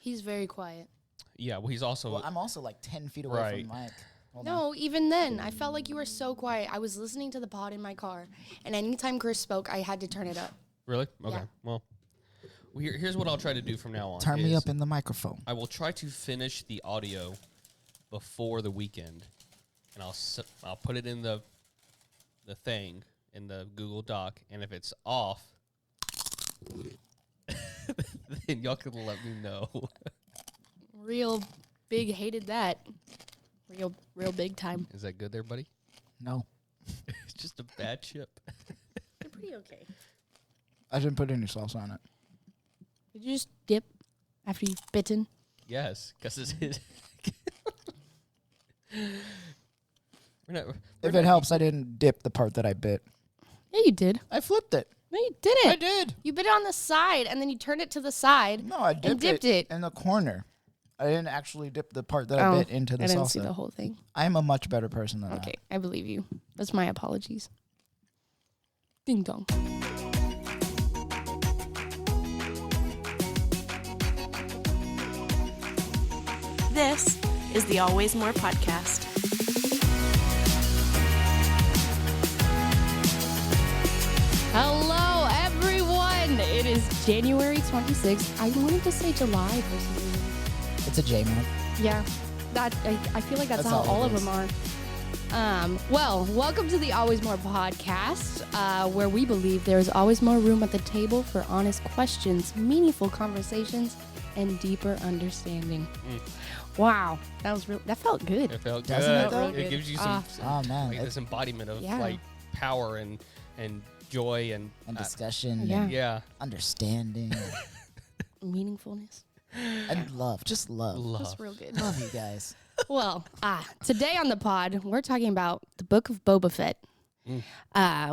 He's very quiet. Yeah, well, he's also... Well, I'm also like 10 feet away from the mic. No, even then, I felt like you were so quiet. I was listening to the pod in my car, and anytime Chris spoke, I had to turn it up. Really? Okay. Yeah. Well, here's what I'll try to do from now on. Turn me up in the microphone. I will try to finish the audio before the weekend, and I'll put it in the thing in the Google Doc, and if it's off, then y'all can let me know. Real big hated that. Real big time. Is that good there, buddy? No. It's just a bad chip. They're pretty okay. I didn't put any sauce on it. Did you just dip after you've bitten? Yes, because it's... If it helps, I didn't dip the part that I bit. Yeah, you did. I flipped it. No, you didn't. I did. You bit it on the side, and then you turned it to the side. No, I dipped it in the corner. I didn't actually dip the part that I bit into the salsa. I didn't see the whole thing. I am a much better person than that. Okay, I believe you. That's my apologies. Ding dong. This is the Always More podcast. Hello, everyone. It is January 26th. I wanted to say July for some reason. It's a J month. Yeah, I feel like that's how all of them are. Well, welcome to the Always More podcast, where we believe there is always more room at the table for honest questions, meaningful conversations, and deeper understanding. Wow, that felt good. It felt Doesn't good. it, though? It gives you some man, like this embodiment of Yeah. like power and joy and discussion. Yeah. yeah. Understanding. Meaningfulness. And love. Just love. That's real good. Love you guys. Well, today on the pod, we're talking about the Book of Boba Fett.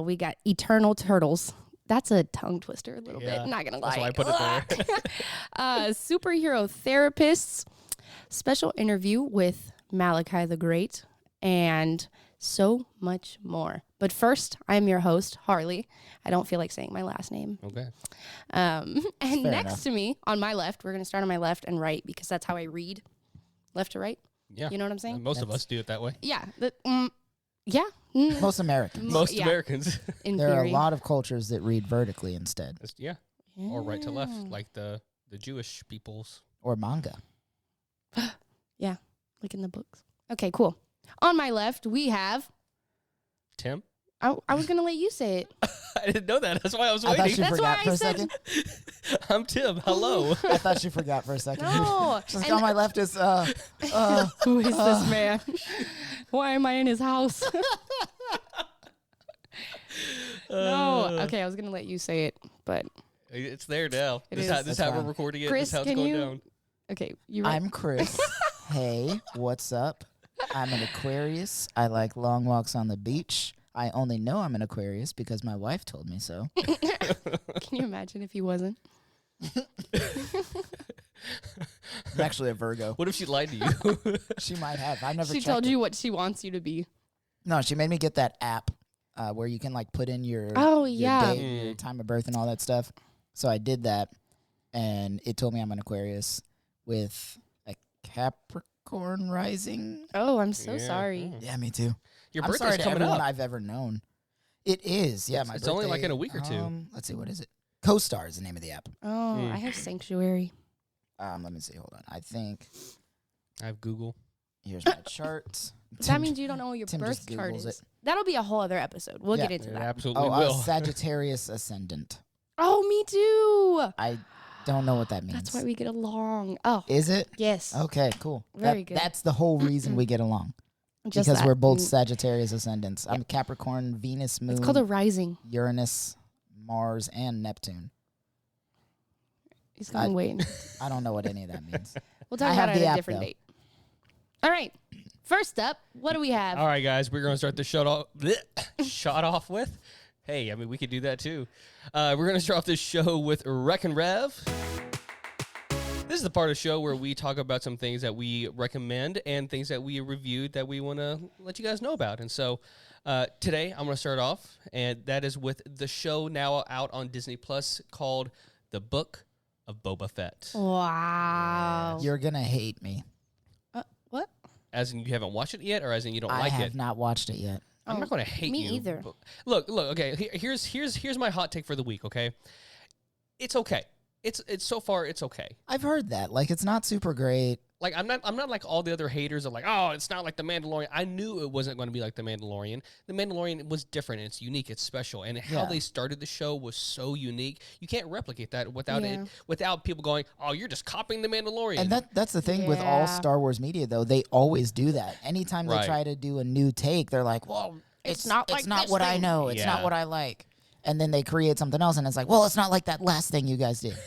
We got Eternal Turtles. That's a tongue twister a little bit, not going to lie. That's why I put it there. Superhero therapists, special interview with Malakai the Great, and so much more. But first, I'm your host, Harley. I don't feel like saying my last name. Okay. And Fair next enough. to me, on my left, we're going to start on my left and right because that's how I read, left to right. Yeah. You know what I'm saying? Most of us do it that way. Yeah. Yeah. Most Americans. Most yeah. Americans. In There are theory. a lot of cultures that read vertically instead. Yeah. Or right to left, like the Jewish peoples. Or manga. Yeah, like in the books. Okay, cool. On my left, we have... Tim? I was going to let you say it. I didn't know that. That's why I was I thought waiting. you That's forgot why for I a said- second. I'm Tim. Hello. I thought you forgot for a second. No. Just And- on my left is Who is this man? Why am I in his house? No. Okay, I was going to let you say it, but... It's there now. It This is. is That's how fine. we're recording it. Chris, this is how it's can going you- down. Okay, you're right. I'm Chris. Hey, what's up? I'm an Aquarius. I like long walks on the beach. I only know I'm an Aquarius because my wife told me so. Can you imagine if he wasn't? I'm actually a Virgo. What if she lied to you? She might have. I never She checked told it. you what she wants you to be. No, she made me get that app where you can like put in your, Oh, your yeah. date, your time of birth and all that stuff. So I did that, and it told me I'm an Aquarius with a Capricorn rising. Oh, I'm so Yeah. sorry. Oh. Yeah, me too. Your I'm birthday's sorry to coming everyone up. I've ever known. It is, yeah. It's My only like birthday, in a week or two. Let's see, what is it? CoStar is the name of the app. Oh, I have Sanctuary. Let me see. Hold on. I think I have Google. here's my chart. That means you don't know what your Tim birth just chart Googles is. it. That'll be a whole other episode. We'll Yeah. get into It that. absolutely Oh, will. Sagittarius ascendant. Oh, me too. I don't know what that means. That's why we get along. Oh, Is it? yes. Okay, cool. Very good. That's the whole reason we get along. Just Because that. we're both Mm. Sagittarius ascendants. I'm Capricorn, Venus, Moon, It's called a rising. Uranus, Mars, and Neptune. He's going to wait. I don't know what any of that means. We'll talk I about have it the at a app, different though. date. All right. First up, what do we have? All right, guys, we're going to start the shot off with. Hey, I mean, we could do that too. We're going to start off this show with N Rev. This is the part of the show where we talk about some things that we recommend and things that we reviewed that we want to let you guys know about. And so today I'm going to start off, and that is with the show now out on Disney Plus called The Book of Boba Fett. Wow. You're going to hate me. What? As in you haven't watched it yet, or as in you don't I like have it? not watched it yet. I'm not going to hate me you. either. But look. Okay, here's my hot take for the week. Okay, it's okay. It's so far it's okay. I've heard that. Like, it's not super great. Like I'm not like all the other haters of like, oh, it's not like The Mandalorian. I knew it wasn't going to be like The Mandalorian. The Mandalorian was different. It's unique. It's special. And how they started the show was so unique. You can't replicate that without people going, oh, you're just copying The Mandalorian. And that's the thing with all Star Wars media, though. They always do that. Anytime they try to do a new take, they're like, well, it's not what I know. It's not what I like. And then they create something else, and it's like, well, it's not like that last thing you guys did.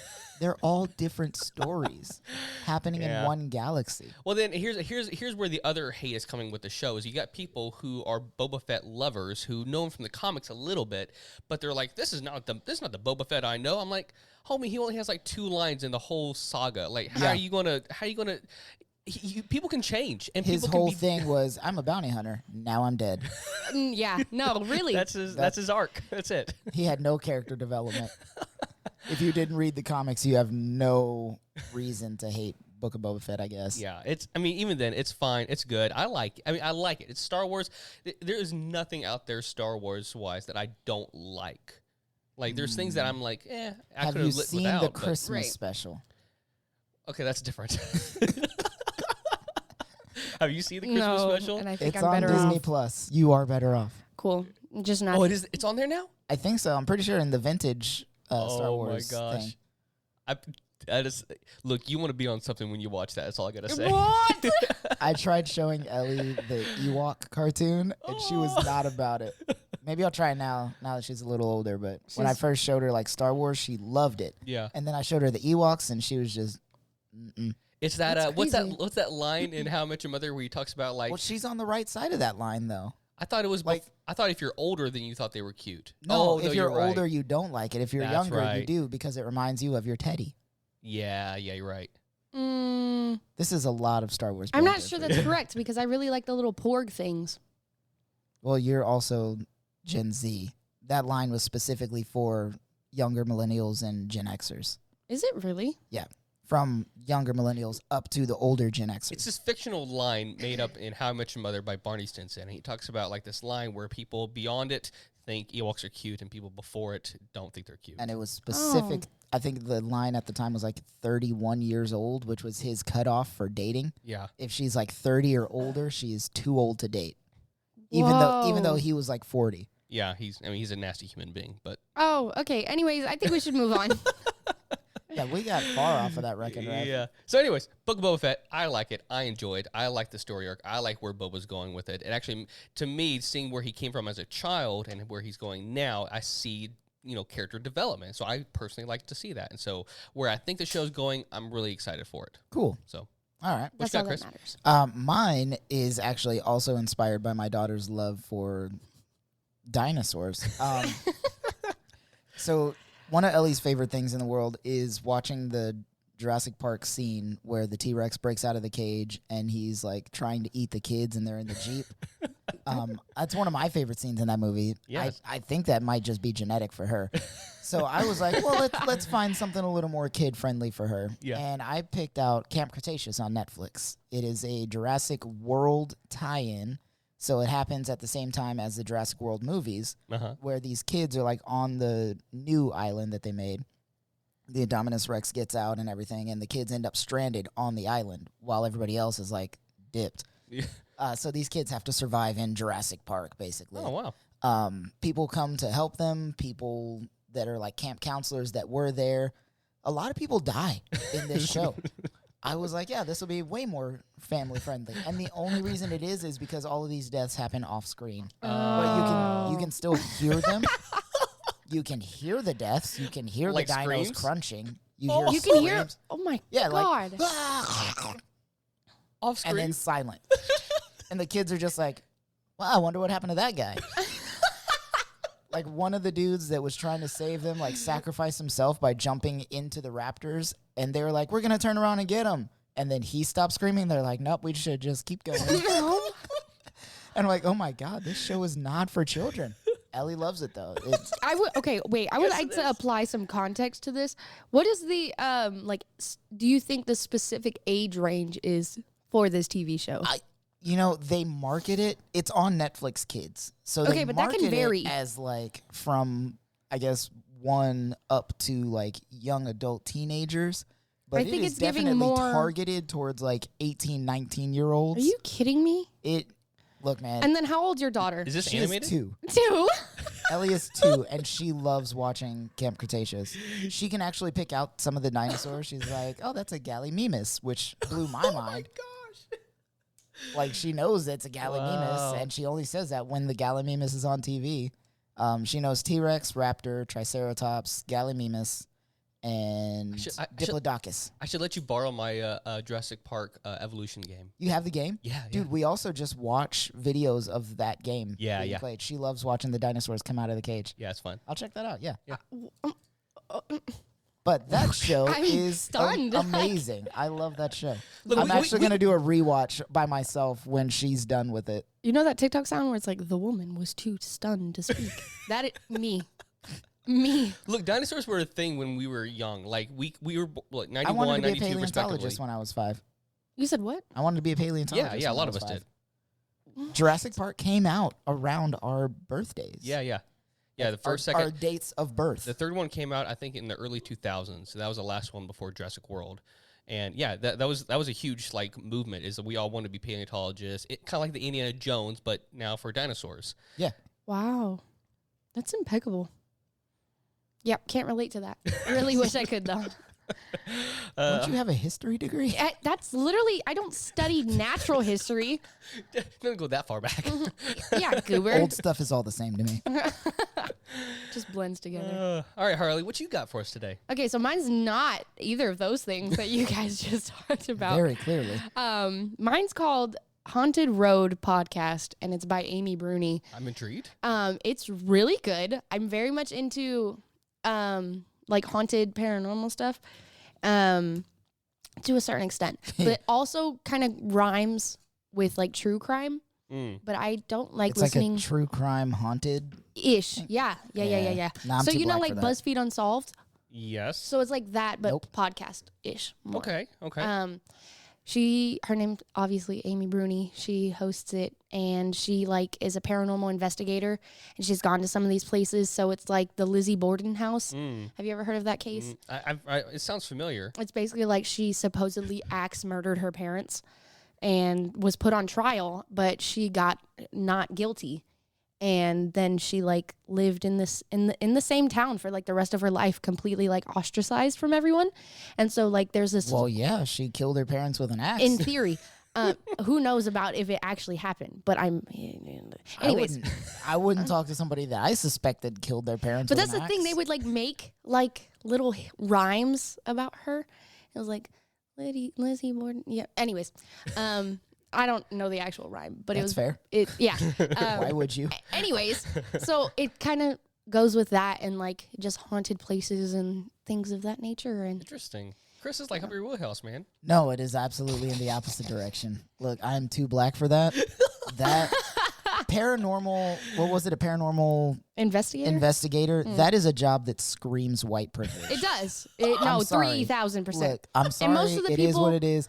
They're all different stories happening in one galaxy. Well, then here's where the other hate is coming with the show is you got people who are Boba Fett lovers who know him from the comics a little bit, but they're like, this is not the Boba Fett I know. I'm like, homie, he only has like 2 lines in the whole saga. Like, how are you gonna? People can change, and his people whole can thing was, I'm a bounty hunter. Now I'm dead. Yeah, no, really. that's his arc. That's it. He had no character development. If you didn't read the comics, you have no reason to hate Book of Boba Fett, I guess. Yeah, even then, it's fine. It's good. I like it. It's Star Wars. There is nothing out there Star Wars-wise that I don't like. Like, there's things that I'm like, I have could you have lived seen without. the Christmas Right. special? Okay, that's different. Have you seen the Christmas special? And I think It's I'm on better Disney off. Plus. You are better off. Cool. Just not. Oh, it is. It's on there now. I think so. I'm pretty sure in the vintage Star Wars Oh my thing. gosh! Look. You want to be on something when you watch that. That's all I gotta say. What? I tried showing Ellie the Ewok cartoon, and she was not about it. Maybe I'll try now that she's a little older. But when I first showed her like Star Wars, she loved it. Yeah. And then I showed her the Ewoks, and she was just, It's that. That's What's crazy. What's that line in How I Met Your Mother where he talks about like? well, she's on the right side of that line, though. I thought it was like- I thought if you're older, then you thought they were cute. No, Oh, if you're right. older, you don't like it. If you're That's younger, you right. do because it reminds you of your Teddy. Yeah, you're right. This is a lot of Star Wars. I'm not bullshit sure for that's you. correct because I really like the little porg things. Well, you're also Gen Z. That line was specifically for younger millennials and Gen Xers. Is it really? Yeah. From younger millennials up to the older Gen Xers. It's this fictional line made up in How I Met Your Mother by Barney Stinson. He talks about like this line where people beyond it think Ewoks are cute and people before it don't think they're cute. And it was specific. Oh. I think the line at the time was like 31 years old, which was his cutoff for dating. Yeah. If she's like 30 or older, she is too old to date. Even though Whoa. he was like 40. Yeah, he's a nasty human being, but Oh, okay. Anyways, I think we should move on. Yeah, we got far off of that record, right? yeah. So anyways, Book of Boba Fett, I like it. I enjoyed. I like the story arc. I like where Boba's going with it. And actually, to me, seeing where he came from as a child and where he's going now, I see, character development. So I personally like to see that. And so where I think the show's going, I'm really excited for it. Cool. So All right. what That's you all got, that Chris? matters. Mine is actually also inspired by my daughter's love for dinosaurs. So one of Ellie's favorite things in the world is watching the Jurassic Park scene where the T-Rex breaks out of the cage and he's like trying to eat the kids and they're in the Jeep. That's one of my favorite scenes in that movie. Yes. I think that might just be genetic for her. So I was like, well, let's find something a little more kid-friendly for her. Yeah. And I picked out Camp Cretaceous on Netflix. It is a Jurassic World tie-in. So it happens at the same time as the Jurassic World movies, where these kids are like on the new island that they made. The Indominus Rex gets out and everything, and the kids end up stranded on the island while everybody else is like dipped. Yeah. So these kids have to survive in Jurassic Park, basically. Oh, wow. People come to help them, people that are like camp counselors that were there. A lot of people die in this show. I was like, yeah, this will be way more family friendly. And the only reason it is because all of these deaths happen off screen. But you can still hear them. You can hear the deaths. You can hear Like the dinos screams? crunching. You can hear. screams. Oh my Yeah, god. like, "Ah," Off and then screen. silent. And the kids are just like, well, I wonder what happened to that guy. Like one of the dudes that was trying to save them, like sacrificed himself by jumping into the raptors. And they were like, we're going to turn around and get him. And then he stopped screaming. They're like, nope, we should just keep going. And I'm like, oh my God, this show is not for children. Ellie loves it though. It's, I would like to apply some context to this. What is the do you think the specific age range is for this TV show? they market it. It's on Netflix Kids, so they but that can market vary it as like from I guess 1 up to like young adult teenagers. But I think it is it's giving definitely more targeted towards like 18, 19-year-olds. Are you kidding me? Look, man. And then how old's your daughter? Is this She animated? is 2. 2. Ellie is 2, and she loves watching Camp Cretaceous. She can actually pick out some of the dinosaurs. She's like, oh, that's a Gallimimus, which blew my mind. Gosh. Like, she knows it's a Gallimimus, and she only says that when the Gallimimus is on TV. She knows T-Rex, Raptor, Triceratops, Gallimimus, and Diplodocus. I should let you borrow my Jurassic Park evolution game. You have the game? Yeah, Dude, we also just watch videos of that game. Yeah, being played. She loves watching the dinosaurs come out of the cage. Yeah, it's fun. I'll check that out, yeah. Yeah. But that show I'm is stunned. amazing. I love that show. Look, I'm actually going to do a rewatch by myself when she's done with it. You know that TikTok sound where it's like the woman was too stunned to speak. Me. Look, dinosaurs were a thing when we were young. Like we were like 91, I wanted to be a 92 respectively. paleontologist when I was 5. You said what? I wanted to be a paleontologist. Yeah, a when lot I of was us 5. did. Jurassic Park came out around our birthdays. Yeah. The first, our second, dates of birth. the third one came out I think in the early 2000s. So that was the last one before Jurassic World. And yeah, that was a huge like movement. Is that we all want to be paleontologists? It kind of like the Indiana Jones, but now for dinosaurs. Yeah. Wow, that's impeccable. Yep, can't relate to that. Really wish I could though. Don't you have a history degree? That's literally, I don't study natural history. Don't go that far back. Yeah, goober. Old stuff is all the same to me. Just blends together. All right, Harley, what you got for us today? Okay, so mine's not either of those things that you guys just talked about. Very clearly. Mine's called Haunted Road Podcast, and it's by Amy Bruni. I'm intrigued. It's really good. I'm very much into like haunted paranormal stuff to a certain extent, but it also kind of rhymes with like true crime. But I don't like It's listening. like a true crime haunted. Ish. Yeah. Nah, I'm So too you know, black like for that. BuzzFeed Unsolved. Yes. So it's like that, but Nope. podcast ish. Okay. Her name's obviously Amy Bruni. She hosts it, and she like is a paranormal investigator, and she's gone to some of these places. So it's like the Lizzie Borden house. Have you ever heard of that case? It sounds familiar. It's basically like she supposedly axe murdered her parents and was put on trial, but she got not guilty. And then she like lived in the same town for like the rest of her life, completely like ostracized from everyone. And so like there's this. Well, yeah, she killed her parents with an axe. In theory, who knows about if it actually happened? But anyways. I wouldn't talk to somebody that I suspected killed their parents. But with that's an the thing; axe. they would like make like little rhymes about her. It was like Lizzie Borden. Yeah. Anyways, I don't know the actual rhyme, but That's fair. Yeah. Why would you? Anyways, so it kind of goes with that and like just haunted places and things of that nature. And Interesting. Chris is like up your wheelhouse, man. No, it is absolutely in the opposite direction. Look, I'm too black for that. That paranormal, what was it? A paranormal investigator? That is a job that screams white privilege. It does. I'm sorry. 3,000%. Look, I'm sorry. most of the It is people- what it is.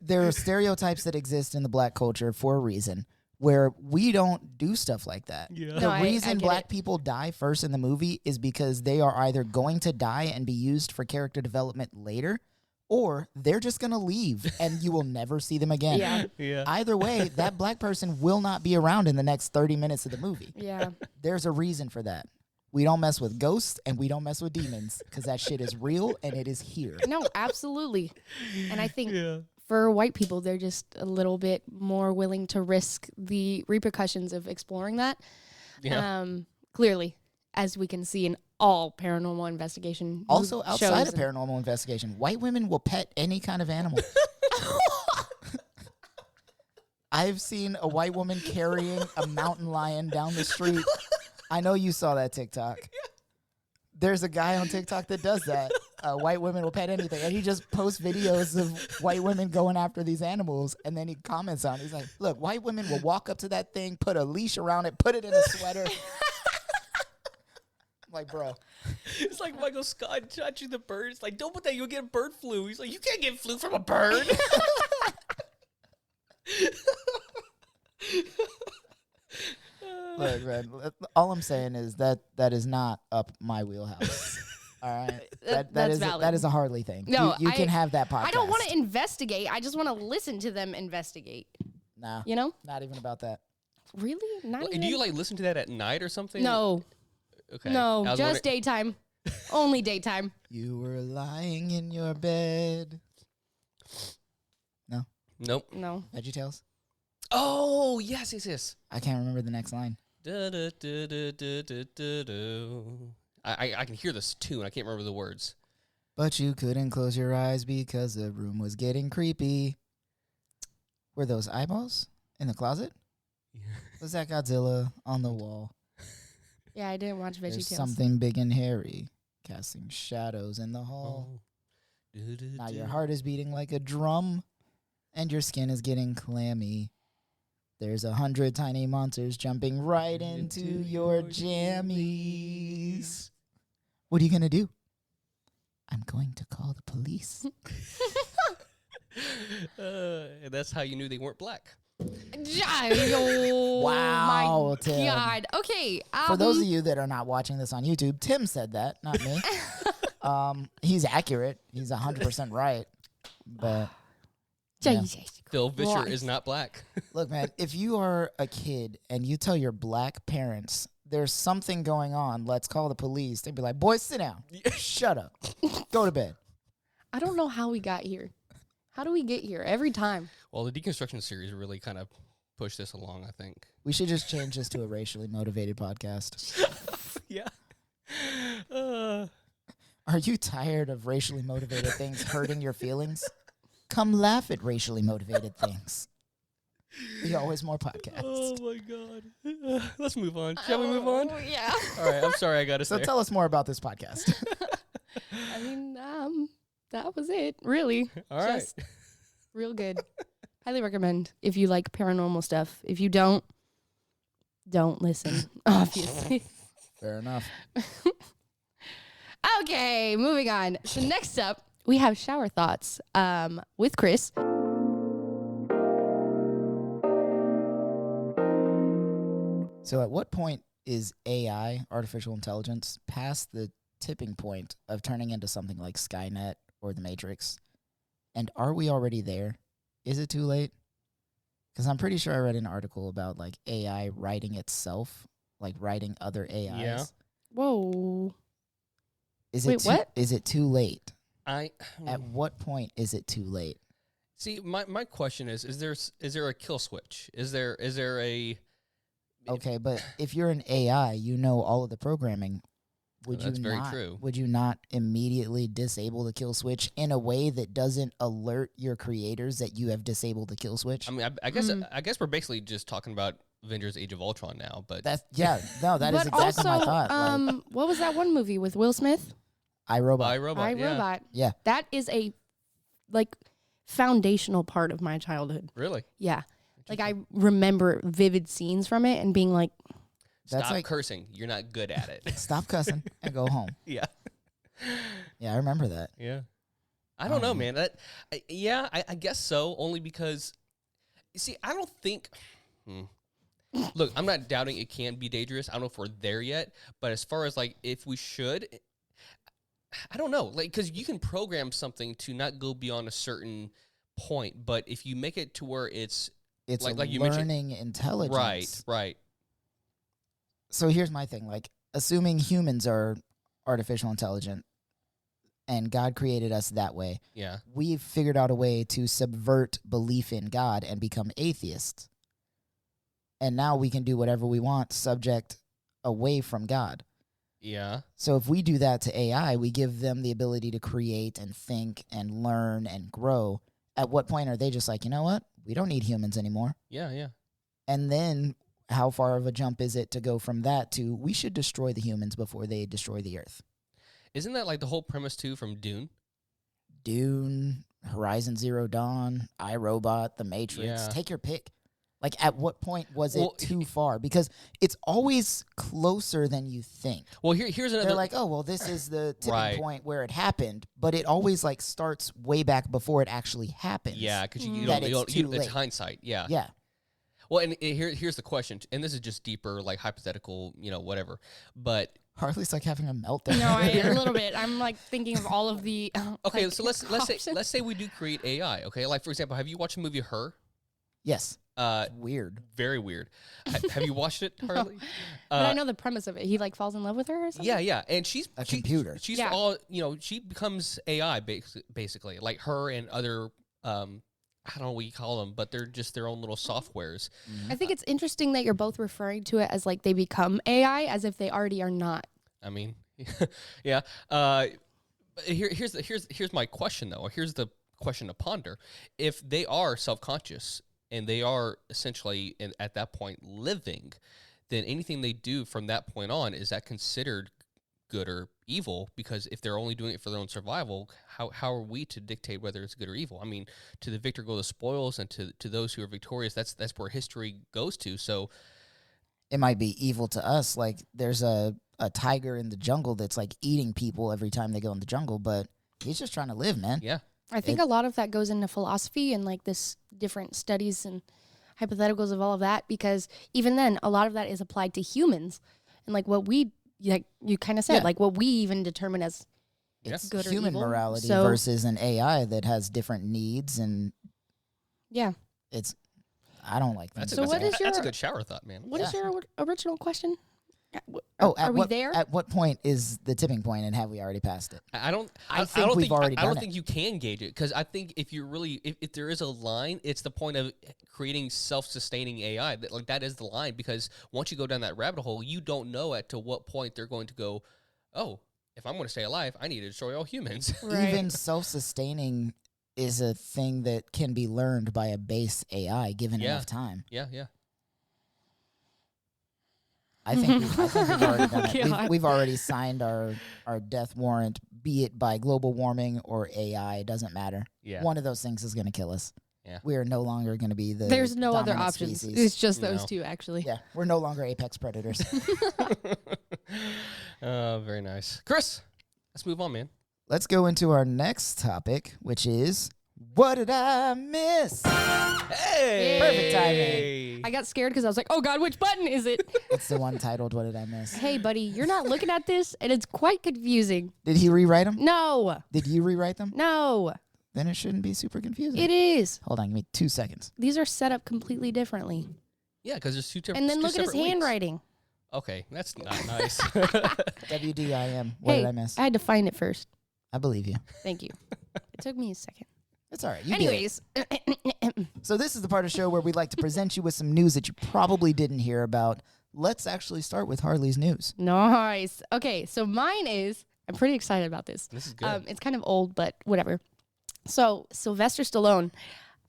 There are stereotypes that exist in the black culture for a reason where we don't do stuff like that. Yeah. The No, I reason get black it. people die first in the movie is because they are either going to die and be used for character development later, or they're just going to leave and you will never see them again. Yeah. Yeah. Either way, that black person will not be around in the next 30 minutes of the movie. Yeah. There's a reason for that. We don't mess with ghosts and we don't mess with demons because that shit is real and it is here. No, absolutely. And I think Yeah. for white people, they're just a little bit more willing to risk the repercussions of exploring that. Yeah. Clearly, as we can see in all paranormal investigation Also, outside shows of paranormal investigation, white women will pet any kind of animal. I've seen a white woman carrying a mountain lion down the street. I know you saw that TikTok. There's a guy on TikTok that does that. White women will pet anything. And he just posts videos of white women going after these animals. And then he comments on it. He's like, look, white women will walk up to that thing, put a leash around it, put it in a sweater. Like, bro. It's like Michael Scott touching the bird. It's like, don't put that, you'll get bird flu. He's like, you can't get flu from a bird. Look, man, all I'm saying is that is not up my wheelhouse. All right, That's valid. That is a Harley thing. No, you can have that podcast. I don't want to investigate. I just want to listen to them investigate. Nah, You know? not even about that. Really? Not Well, even? do you like listen to that at night or something? No. Okay. No, I was just wondering- daytime. Only daytime. You were lying in your bed. No, Nope. No. VeggieTales. Oh, yes. I can't remember the next line. I can hear this tune. I can't remember the words. But you couldn't close your eyes because the room was getting creepy. Were those eyeballs in the closet? Was that Godzilla on the wall? Yeah, I didn't watch There's VeggieTales. something big and hairy, casting shadows in the hall. Now your heart is beating like a drum, and your skin is getting clammy. There's 100 tiny monsters jumping right into your jammies. What are you going to do? I'm going to call the police. And that's how you knew they weren't black. Wow, my Tim. God. Okay. For those of you that are not watching this on YouTube, Tim said that, not me. He's accurate. He's 100% right. But yeah. Jesus Phil Vischer Christ. is not black. Look, man, if you are a kid and you tell your black parents there's something going on, let's call the police, they'd be like, boys, sit down. Shut up. Go to bed. I don't know how we got here. How do we get here every time? Well, the deconstruction series really kind of pushed this along, I think. We should just change this to a racially motivated podcast. Yeah. Are you tired of racially motivated things hurting your feelings? Come laugh at racially motivated things. The Always More podcast. Oh, my God. Let's move on. Shall we move on? Oh, yeah. All right. I'm sorry I got to So say. tell us more about this podcast. I mean, that was it, really. All right. Just real good. Highly recommend if you like paranormal stuff. If you don't listen, obviously. Fair enough. Okay, moving on. So next up, we have shower thoughts with Chris. So at what point is AI, artificial intelligence, past the tipping point of turning into something like Skynet or the Matrix? And are we already there? Is it too late? Because I'm pretty sure I read an article about like AI writing itself, like writing other AIs. Yeah. Whoa. Is Wait, it too, what? Is it too late? At what point is it too late? See, my question is there a kill switch? Is there a Okay, but if you're an AI, you know all of the programming. Would That's you very not, true. Would you not immediately disable the kill switch in a way that doesn't alert your creators that you have disabled the kill switch? I mean, I guess we're basically just talking about Avengers: Age of Ultron now, but That is But exactly my also, thought. Like, what was that one movie with Will Smith? iRobot. iRobot, yeah. iRobot. Yeah. That is a foundational part of my childhood. Really? Yeah. Like I remember vivid scenes from it and being like, That's Stop like- cursing. You're not good at it. Stop cussing and go home. Yeah. Yeah, I remember that. Yeah. I don't know, man. I guess so, only because, you see, I don't think... Look, I'm not doubting it can be dangerous. I don't know if we're there yet, but as far as, like, if we should, I don't know. Like, because you can program something to not go beyond a certain point, but if you make it to where it's like you mentioned- learning intelligence. right. So here's my thing. Like, assuming humans are artificial intelligent and God created us that way, Yeah. we've figured out a way to subvert belief in God and become atheists. And now we can do whatever we want subject away from God. Yeah. So if we do that to AI, we give them the ability to create and think and learn and grow. At what point are they just like, you know what? We don't need humans anymore. Yeah. And then how far of a jump is it to go from that to we should destroy the humans before they destroy the earth? Isn't that like the whole premise, too, from Dune? Dune, Horizon Zero Dawn, iRobot, The Matrix. Yeah. Take your pick. Like, at what point was Well, it too far? Because it's always closer than you think. Well, here's another. They're like, oh, well, this is the tipping Right. point where it happened, but it always like starts way back before it actually happens. Yeah, because you That don't, it's too it's late. hindsight. Yeah. Yeah. Well, and here's the question, and this is just deeper, like hypothetical, whatever. But Harley's like having a meltdown. No, a little bit. I'm like thinking of all of the. okay, like, so let's options. say we do create AI. Okay, like for example, have you watched the movie Her? Yes. Uh, Weird. very weird. Have you watched it, Harley? But I know the premise of it. He like falls in love with her or something. Yeah, and she's A computer. She's Yeah. all she becomes AI basically, like her and other I don't know what you call them, but they're just their own little softwares. I think it's interesting that you're both referring to it as like they become AI, as if they already are not. I mean, yeah. Here's my question though. Or here's the question to ponder: if they are self-conscious and they are essentially at that point living, then anything they do from that point on, is that considered good or evil? Because if they're only doing it for their own survival, how are we to dictate whether it's good or evil? I mean, to the victor go the spoils, and to those who are victorious, that's where history goes to. So It might be evil to us. Like, there's a tiger in the jungle that's like eating people every time they go in the jungle, but he's just trying to live, man. yeah, I think a lot of that goes into philosophy and like this different studies and hypotheticals of all of that, because even then a lot of that is applied to humans and like what we, like you kind of said, Yeah. like what we even determine as It's good or human evil. morality So- versus an AI that has different needs, and yeah. I don't like that. So what is that's your- a good shower thought, man. What is your original question? At we what, there? At what point is the tipping point, and have we already passed it? I don't think we've already I don't done it. think you can gauge it, because I think if you're really if there is a line, it's the point of creating self-sustaining AI. That is the line, because once you go down that rabbit hole, you don't know to what point they're going to go, oh, if I'm going to stay alive, I need to destroy all humans. Right. Even self-sustaining is a thing that can be learned by a base AI given Yeah. enough time. yeah. I think we've already done it. God. We've already signed our death warrant, be it by global warming or AI. It doesn't matter. Yeah. One of those things is going to kill us. Yeah. We are no longer going to be the There's no other dominant options. species. It's just those No. two, actually. Yeah, we're no longer apex predators. Very nice. Chris, let's move on, man. Let's go into our next topic, which is, what did I miss? Hey! Perfect timing. I got scared because I was like, oh God, which button is it? It's the one titled, What Did I Miss? Hey, buddy, you're not looking at this, and it's quite confusing. Did he rewrite them? No, Did you rewrite them? no, Then it shouldn't be super confusing. it is. Hold on, give me 2 seconds. These are set up completely differently. Yeah, because there's two And then two look at his separate links. handwriting. Okay, that's not nice. WDIM. What Hey, did I miss? I had to find it first. I believe you. Thank you. It took me a second. It's all right. You did it. Anyways, So this is the part of the show where we'd like to present you with some news that you probably didn't hear about. Let's actually start with Harley's news. nice. Okay, so mine is, I'm pretty excited about this. This is good. It's kind of old, but whatever. So Sylvester Stallone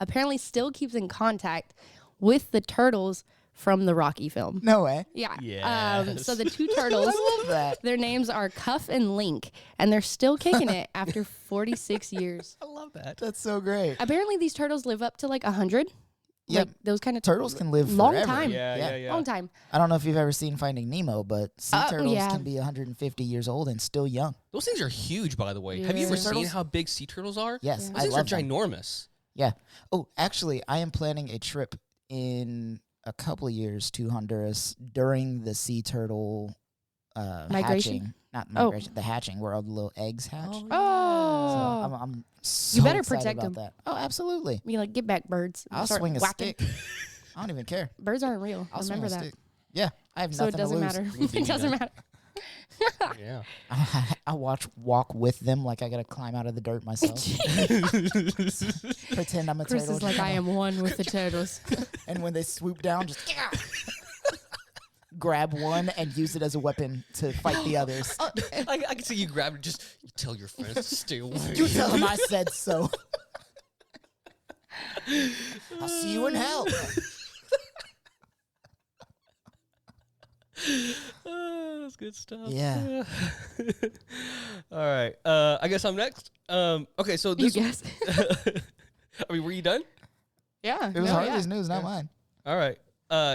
apparently still keeps in contact with the turtles from the Rocky film. No way. Yeah. Yes. So the two turtles, I love that. their names are Cuff and Link, and they're still kicking it after 46 years. I love that. That's so great. Apparently, these turtles live up to like 100. Yep. Like those kind of Turtles can live long forever. time. Yeah. Long time. I don't know if you've ever seen Finding Nemo, but sea turtles yeah. can be 150 years old and still young. Those things are huge, by the way. Have you Yeah. ever Sea seen turtles? how big sea turtles are? Yes, Those I things love are them. ginormous. Yeah. Oh, actually, I am planning a trip in a couple of years to Honduras during the sea turtle Migration? hatching. Not Oh. migration, the hatching, where all the little eggs hatch. So Oh. I'm so You better excited protect about 'em. that. Oh, absolutely. You like get back birds. I'll Start swing a whacking. stick. I don't even care. Birds aren't real. I'll Remember swing a that. stick. Yeah, I have So nothing it doesn't to matter. lose. It doesn't matter. Yeah. I walk with them like I gotta climb out of the dirt myself. Pretend I'm a Chris turtle. is like, I am one with the turtles. And when they swoop down, just grab one and use it as a weapon to fight the others. I can see you grab it. Just you tell your friends to stay away. You tell them I said so. I'll see you in hell. That's good stuff. Yeah. All right. I guess I'm next. Okay. So You this. guess. I mean, were you done? Yeah. It was no, Harley's yeah. news, not mine. All right.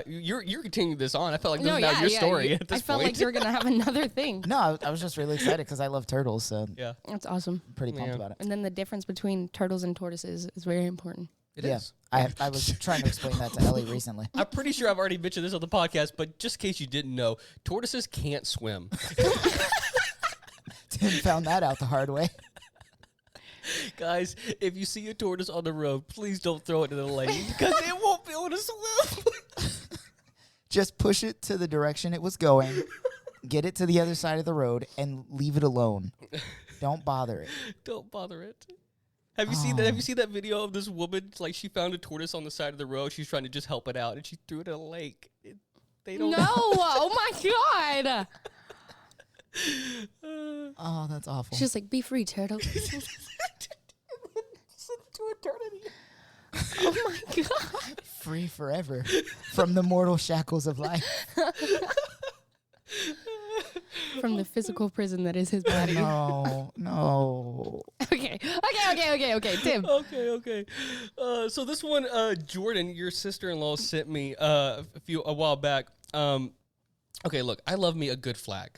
You're continuing this on. I felt like this No, is now yeah, your yeah, story you- at this I felt point. like you were gonna have another thing. No, I was just really excited because I love turtles, so Yeah, That's awesome. I'm pretty pumped Yeah. about it. And then the difference between turtles and tortoises is very important. it is. I was trying to explain that to Ellie recently. I'm pretty sure I've already mentioned this on the podcast, but just in case you didn't know, tortoises can't swim. Tim found that out the hard way. Guys, if you see a tortoise on the road, please don't throw it in the lake because it won't be able to swim. Just push it to the direction it was going, get it to the other side of the road, and leave it alone. Don't bother it. Don't bother it. Have you seen that? Have you seen that video of this woman? Like she found a tortoise on the side of the road. She's trying to just help it out, and she threw it in a lake. They don't. No! Oh my god! Oh, that's awful. She's like, "Be free, turtle." To eternity. Oh my god! Free forever from the mortal shackles of life. From the physical prison that is his body. No. Okay, Tim. Okay. So this one, Jordan, your sister-in-law sent me a while back. Okay, look, I love me a good flag.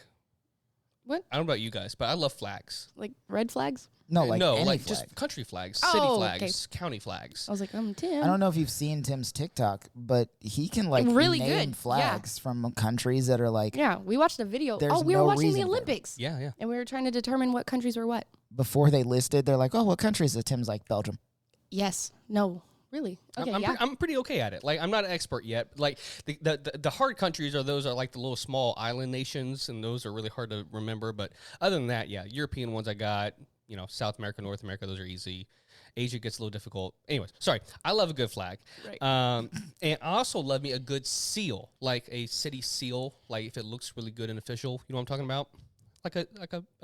What? I don't know about you guys, but I love flags. Like red flags? No, like any flag. just country flags, Oh, city okay. flags, county flags. I was like, Tim. I don't know if you've seen Tim's TikTok, but he can like Really name good, yeah. flags from countries that are like Yeah, we watched a video. There's We were no watching the reason for it. Olympics. Yeah. And we were trying to determine what countries were what. before they listed. They're like, oh, what country is it? Tim's like Belgium. Yes. No. Really? Okay, yeah. I'm pretty okay at it. Like I'm not an expert yet. Like the hard countries are like the little small island nations, and those are really hard to remember. But other than that, yeah, European ones I got. South America, North America, those are easy. Asia gets a little difficult. Anyways, sorry. I love a good flag. Right. And I also love me a good seal, like a city seal. Like if it looks really good and official, you know what I'm talking about? Like a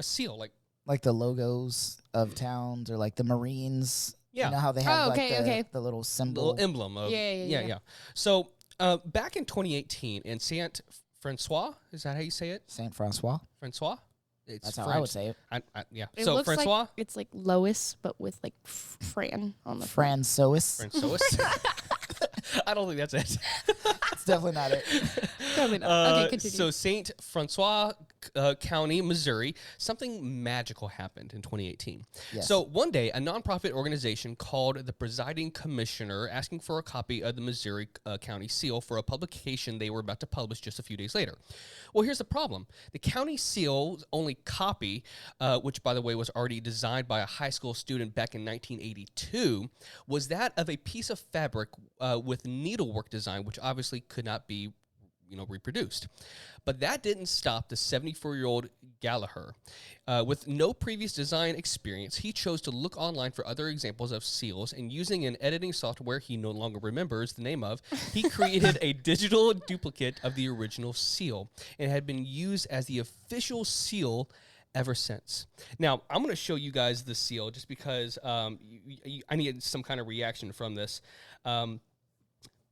seal, Like the logos of towns or like the Marines. Yeah. You know how they have Oh, okay, like okay. the little symbol. little emblem of Yeah. So back in 2018 in Saint Francois, is that how you say it? Saint Francois. Francois. It's That's how French. I would say it. Yeah. It So looks Francois. like it's like Lois, but with like Fran on the front. Francois. Francois. I don't think that's it. It's definitely not it. Totally not. Okay, continue. So St. Francois County, Missouri, something magical happened in 2018. Yes. So one day, a nonprofit organization called the presiding commissioner asking for a copy of the Missouri County seal for a publication they were about to publish just a few days later. Well, here's the problem. The county seal's only copy, which, by the way, was already designed by a high school student back in 1982, was that of a piece of fabric with needlework design, which obviously could not be reproduced. But that didn't stop the 74-year-old Gallagher. With no previous design experience, he chose to look online for other examples of seals, and using an editing software he no longer remembers the name of, he created a digital duplicate of the original seal, and had been used as the official seal ever since. Now, I'm going to show you guys the seal just because I need some kind of reaction from this.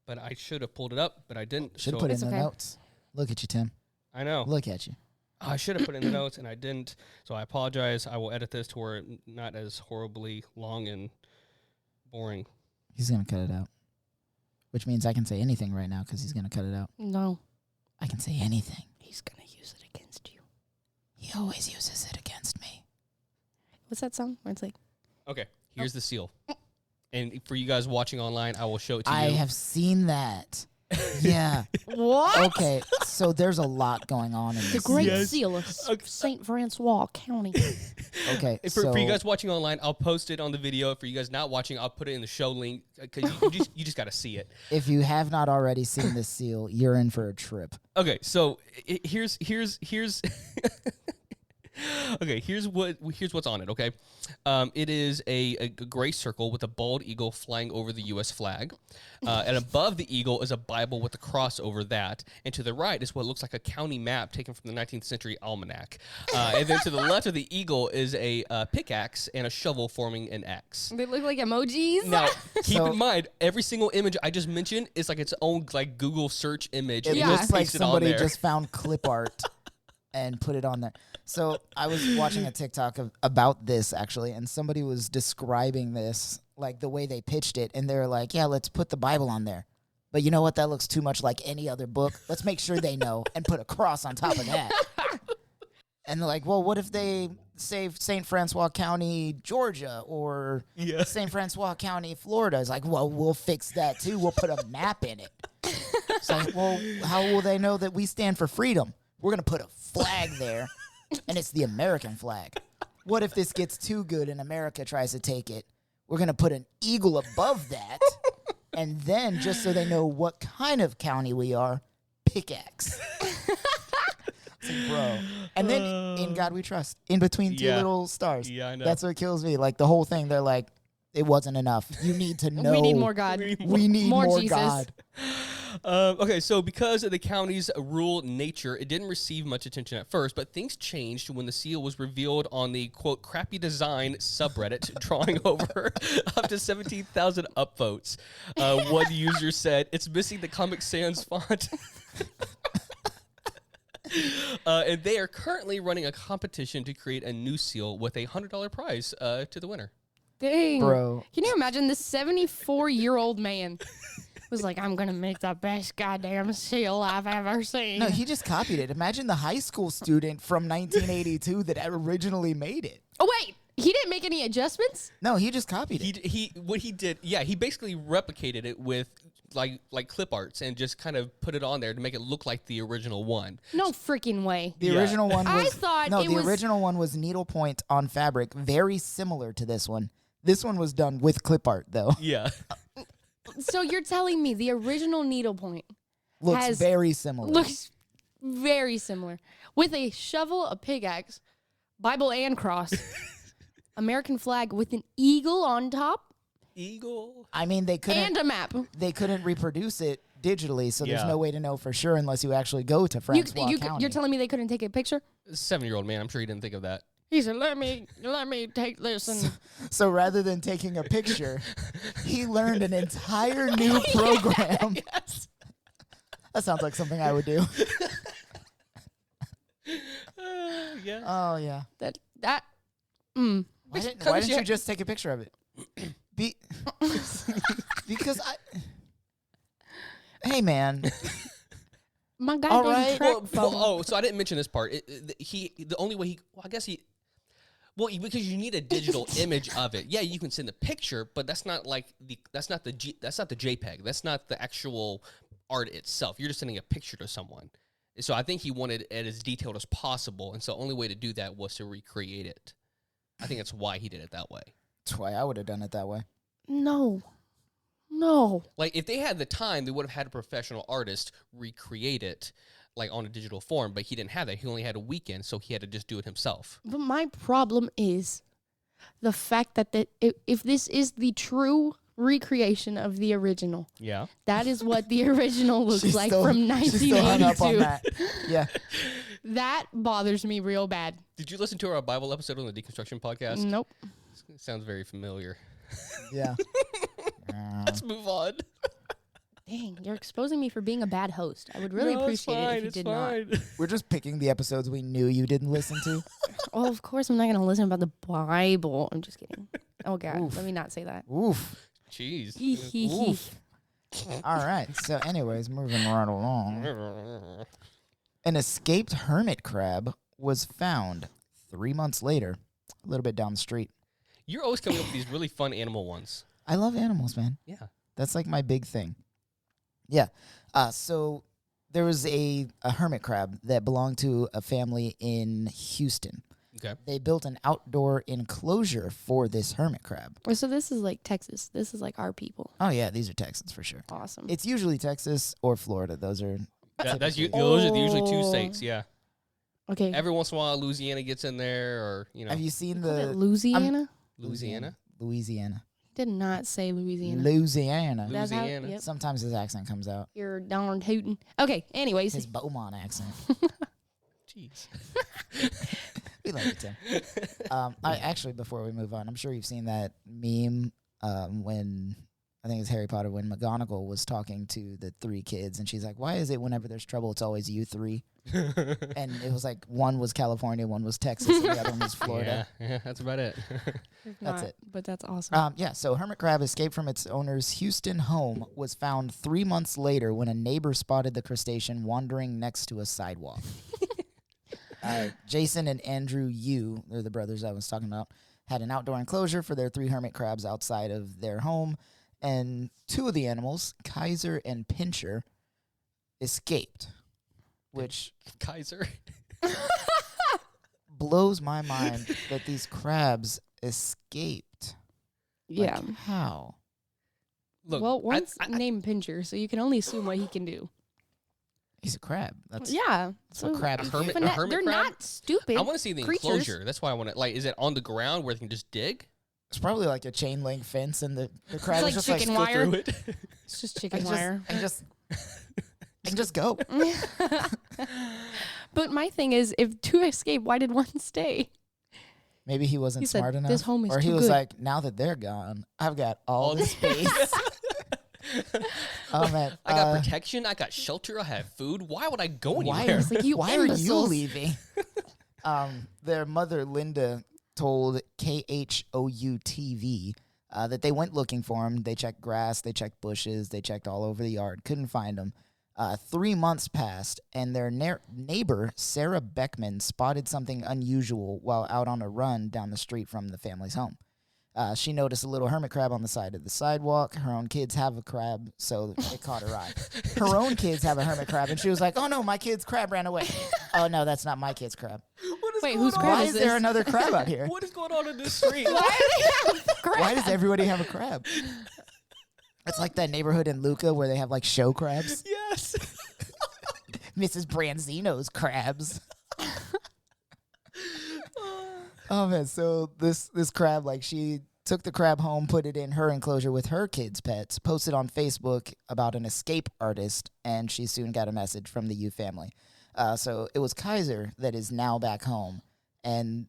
But I should have pulled it up, but I didn't. Should so put it It's in the okay. notes. Look at you, Tim. I know. Look at you. I should have put it in the notes, and I didn't. So I apologize. I will edit this to where it's not as horribly long and boring. He's going to cut it out. Which means I can say anything right now because he's going to cut it out. No. I can say anything. He's going to use it against you. He always uses it against me. What's that song? Where it's like, Okay, here's the seal. And for you guys watching online, I will show it to I you. have seen that. Yeah. what? Okay. So there's a lot going on in The this. Great Yes. Seal of St. Francois County. Okay. For you guys watching online, I'll post it on the video. For you guys not watching, I'll put it in the show link because you just got to see it. If you have not already seen this seal, you're in for a trip. Okay, so here's okay, here's what's on it. Okay, it is a gray circle with a bald eagle flying over the U.S. flag, and above the eagle is a Bible with a cross over that, and to the right is what looks like a county map taken from the 19th century almanac, and then to the left of the eagle is a pickaxe and a shovel forming an X. They look like emojis. Now, keep So- in mind, every single image I just mentioned is like its own like Google search image. It Yeah. looks like pasted on somebody there. just found clip art and put it on there. So I was watching a TikTok about this actually, and somebody was describing this like the way they pitched it, and they're like, "Yeah, let's put the Bible on there." But you know what? That looks too much like any other book. Let's make sure they know and put a cross on top of that. And they're like, well, what if they say St. Francois County, Georgia, or St. Francois County, Florida? It's like, well, we'll fix that too. We'll put a map in it. It's like, well, how will they know that we stand for freedom? We're going to put a flag there, and it's the American flag. What if this gets too good and America tries to take it? We're going to put an eagle above that, and then, just so they know what kind of county we are, pickaxe. Like, bro. And then in God we trust. In between two little stars. Yeah, I know. That's what kills me. Like the whole thing, they're like, it wasn't enough. You need to know. We need more God. We need more Jesus. God. Okay, so because of the county's rural nature, it didn't receive much attention at first, but things changed when the seal was revealed on the, quote, crappy design subreddit, drawing over up to 17,000 upvotes. One user said, it's missing the Comic Sans font. And they are currently running a competition to create a new seal with a $100 prize to the winner. Dang. Bro. Can you imagine this 74-year-old man was like, I'm going to make the best goddamn seal I've ever seen. No, he just copied it. Imagine the high school student from 1982 that originally made it. Oh, wait. He didn't make any adjustments? No, he just copied it. He basically replicated it with like clip arts and just kind of put it on there to make it look like the original one. No freaking way. The original one was... I thought it was... original one was needlepoint on fabric, very similar to this one. This one was done with clip art, though. Yeah. So you're telling me the original needlepoint Looks very similar. looks very similar. With a shovel, a pickaxe, Bible and cross, American flag with an eagle on top, Eagle. I mean, they couldn't... and a map. They couldn't reproduce it digitally, so there's Yeah. no way to know for sure unless you actually go to Francois County. You're telling me they couldn't take a picture? 7-year-old man, I'm sure he didn't think of that. He said, let me take this and... So rather than taking a picture, he learned an entire new program. Yes. That sounds like something I would do. Yeah. Oh, yeah. Why didn't you just take a picture of it? Because hey, man. My goddamn All right. track phone. So I didn't mention this part. Because you need a digital image of it. Yeah, you can send the picture, but that's not the JPEG. That's not the actual art itself. You're just sending a picture to someone. So I think he wanted it as detailed as possible, and so the only way to do that was to recreate it. I think that's why he did it that way. That's why I would have done it that way. No. Like, if they had the time, they would have had a professional artist recreate it, like, on a digital form, but he didn't have that. He only had a weekend, so he had to just do it himself. But my problem is the fact that if this is the true recreation of the original, Yeah. that is what the original looks She's like still- from she's still hung up on 1982. that. Yeah. That bothers me real bad. Did you listen to our Bible episode on the Deconstruction podcast? Nope. It sounds very familiar. Yeah. Let's move on. Dang, you're exposing me for being a bad host. I would really appreciate it if you did not. We're just picking the episodes we knew you didn't listen to. Well, of course I'm not going to listen about the Bible. I'm just kidding. Oh, God. Oof. Let me not say that. Oof. Jeez. Oof. All right. So, anyways, moving right along. An escaped hermit crab was found 3 months later, a little bit down the street. You're always coming up with these really fun animal ones. I love animals, man. Yeah. That's like my big thing. Yeah. So there was a hermit crab that belonged to a family in Houston. Okay. They built an outdoor enclosure for this hermit crab. So this is like Texas. This is like our people. Oh, yeah, these are Texans for sure. Awesome. It's usually Texas or Florida. Those are... Those are Oh. usually two states, yeah. Okay. Every once in a while, Louisiana gets in there, or, Have you seen Call it the... Louisiana? Louisiana? Louisiana. Did not say Louisiana. Louisiana. That's how- Louisiana. yep. Sometimes his accent comes out. You're darn tootin'. Okay, anyways. His Beaumont accent. Jeez. We like it, Tim. Before we move on, I'm sure you've seen that meme when I think it's Harry Potter, when McGonagall was talking to the 3 kids, and she's like, why is it whenever there's trouble, it's always you 3? And it was like one was California, one was Texas, and the other one was Florida. Yeah, that's about it. That's it. But that's awesome. So hermit crab escaped from its owner's Houston home, was found 3 months later when a neighbor spotted the crustacean wandering next to a sidewalk. Jason and Andrew Yu, they're the brothers I was talking about, had an outdoor enclosure for their 3 hermit crabs outside of their home, and 2 of the animals, Kaiser and Pincher, escaped, which Kaiser. blows my mind that these crabs escaped. Yeah. Like, how? Look, Well, one's named Pincher, so you can only assume what he can do. He's a crab. That's Yeah. what crabs do. hermit They're crab? not stupid. I want to see the creatures. enclosure. That's why I want to. Like, is it on the ground where they can just dig? It's probably like a chain link fence, and the crab like is just chicken like wire. Through it. It's just chicken and wire. just go. But my thing is, if 2 escape, why did 1 stay? Maybe he wasn't He said, smart enough, "This home is or he too was good." like, now that they're gone, I've got all the space. Oh man, I got protection. I got shelter. I have food. Why would I go anywhere? It's like, you why are you imbeciles. leaving? Their mother, Linda, told KHOU TV that they went looking for him. They checked grass, they checked bushes, they checked all over the yard. Couldn't find him. 3 months passed, and their neighbor, Sarah Beckman, spotted something unusual while out on a run down the street from the family's home. She noticed a little hermit crab on the side of the sidewalk. Her own kids have a crab, so it caught her eye. Her own kids have a hermit crab, and she was like, oh no, my kid's crab ran away. Oh no, that's not my kid's crab. Wait, whose crab Why is is this? there another crab out here? What is going on in this street? Why does everybody have a crab? It's like that neighborhood in Luca where they have like show crabs. Yes. Mrs. Branzino's crabs. Oh man, so this crab, like, she took the crab home, put it in her enclosure with her kids' pets, posted on Facebook about an escape artist, and she soon got a message from the Yu family. So it was Kaiser that is now back home, and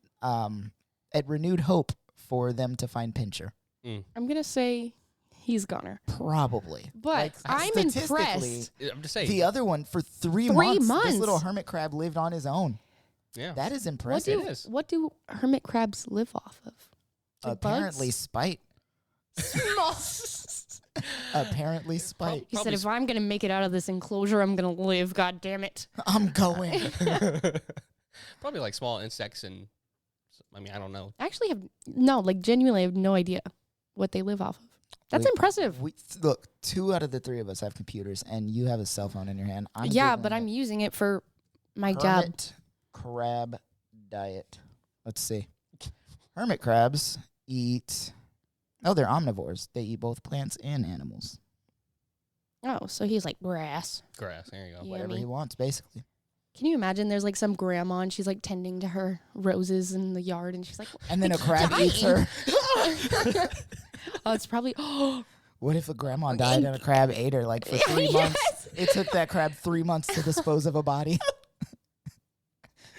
it renewed hope for them to find Pincher. I'm going to say he's goner. Probably. But I'm statistically, impressed. I'm just saying. The other one, for 3 3 months, this months. little hermit crab lived on his own. Yeah. That is What impressive. do, is. what do hermit crabs live off of? Like Apparently bugs? spite. Apparently spite. He said, if I'm going to make it out of this enclosure, I'm going to live. God damn it. I'm going. Probably like small insects and. I mean, I don't know. I actually genuinely have no idea what they live off of. That's We- impressive. Look, 2 out of the 3 of us have computers, and you have a cell phone in your hand. Yeah, Googling but I'm it. using it for my job. Hermit crab diet. Let's see. Hermit crabs eat. Oh, they're omnivores. They eat both plants and animals. Oh, so he's like grass. Grass. There you go. Yeah. Whatever Yummy. he wants, basically. Can you imagine there's like some grandma and she's like tending to her roses in the yard and she's like, And then a crab dying. eats her. oh, it's probably, What if a grandma died and a crab ate her like for 3 months? Yes. It took that crab 3 months to dispose of a body.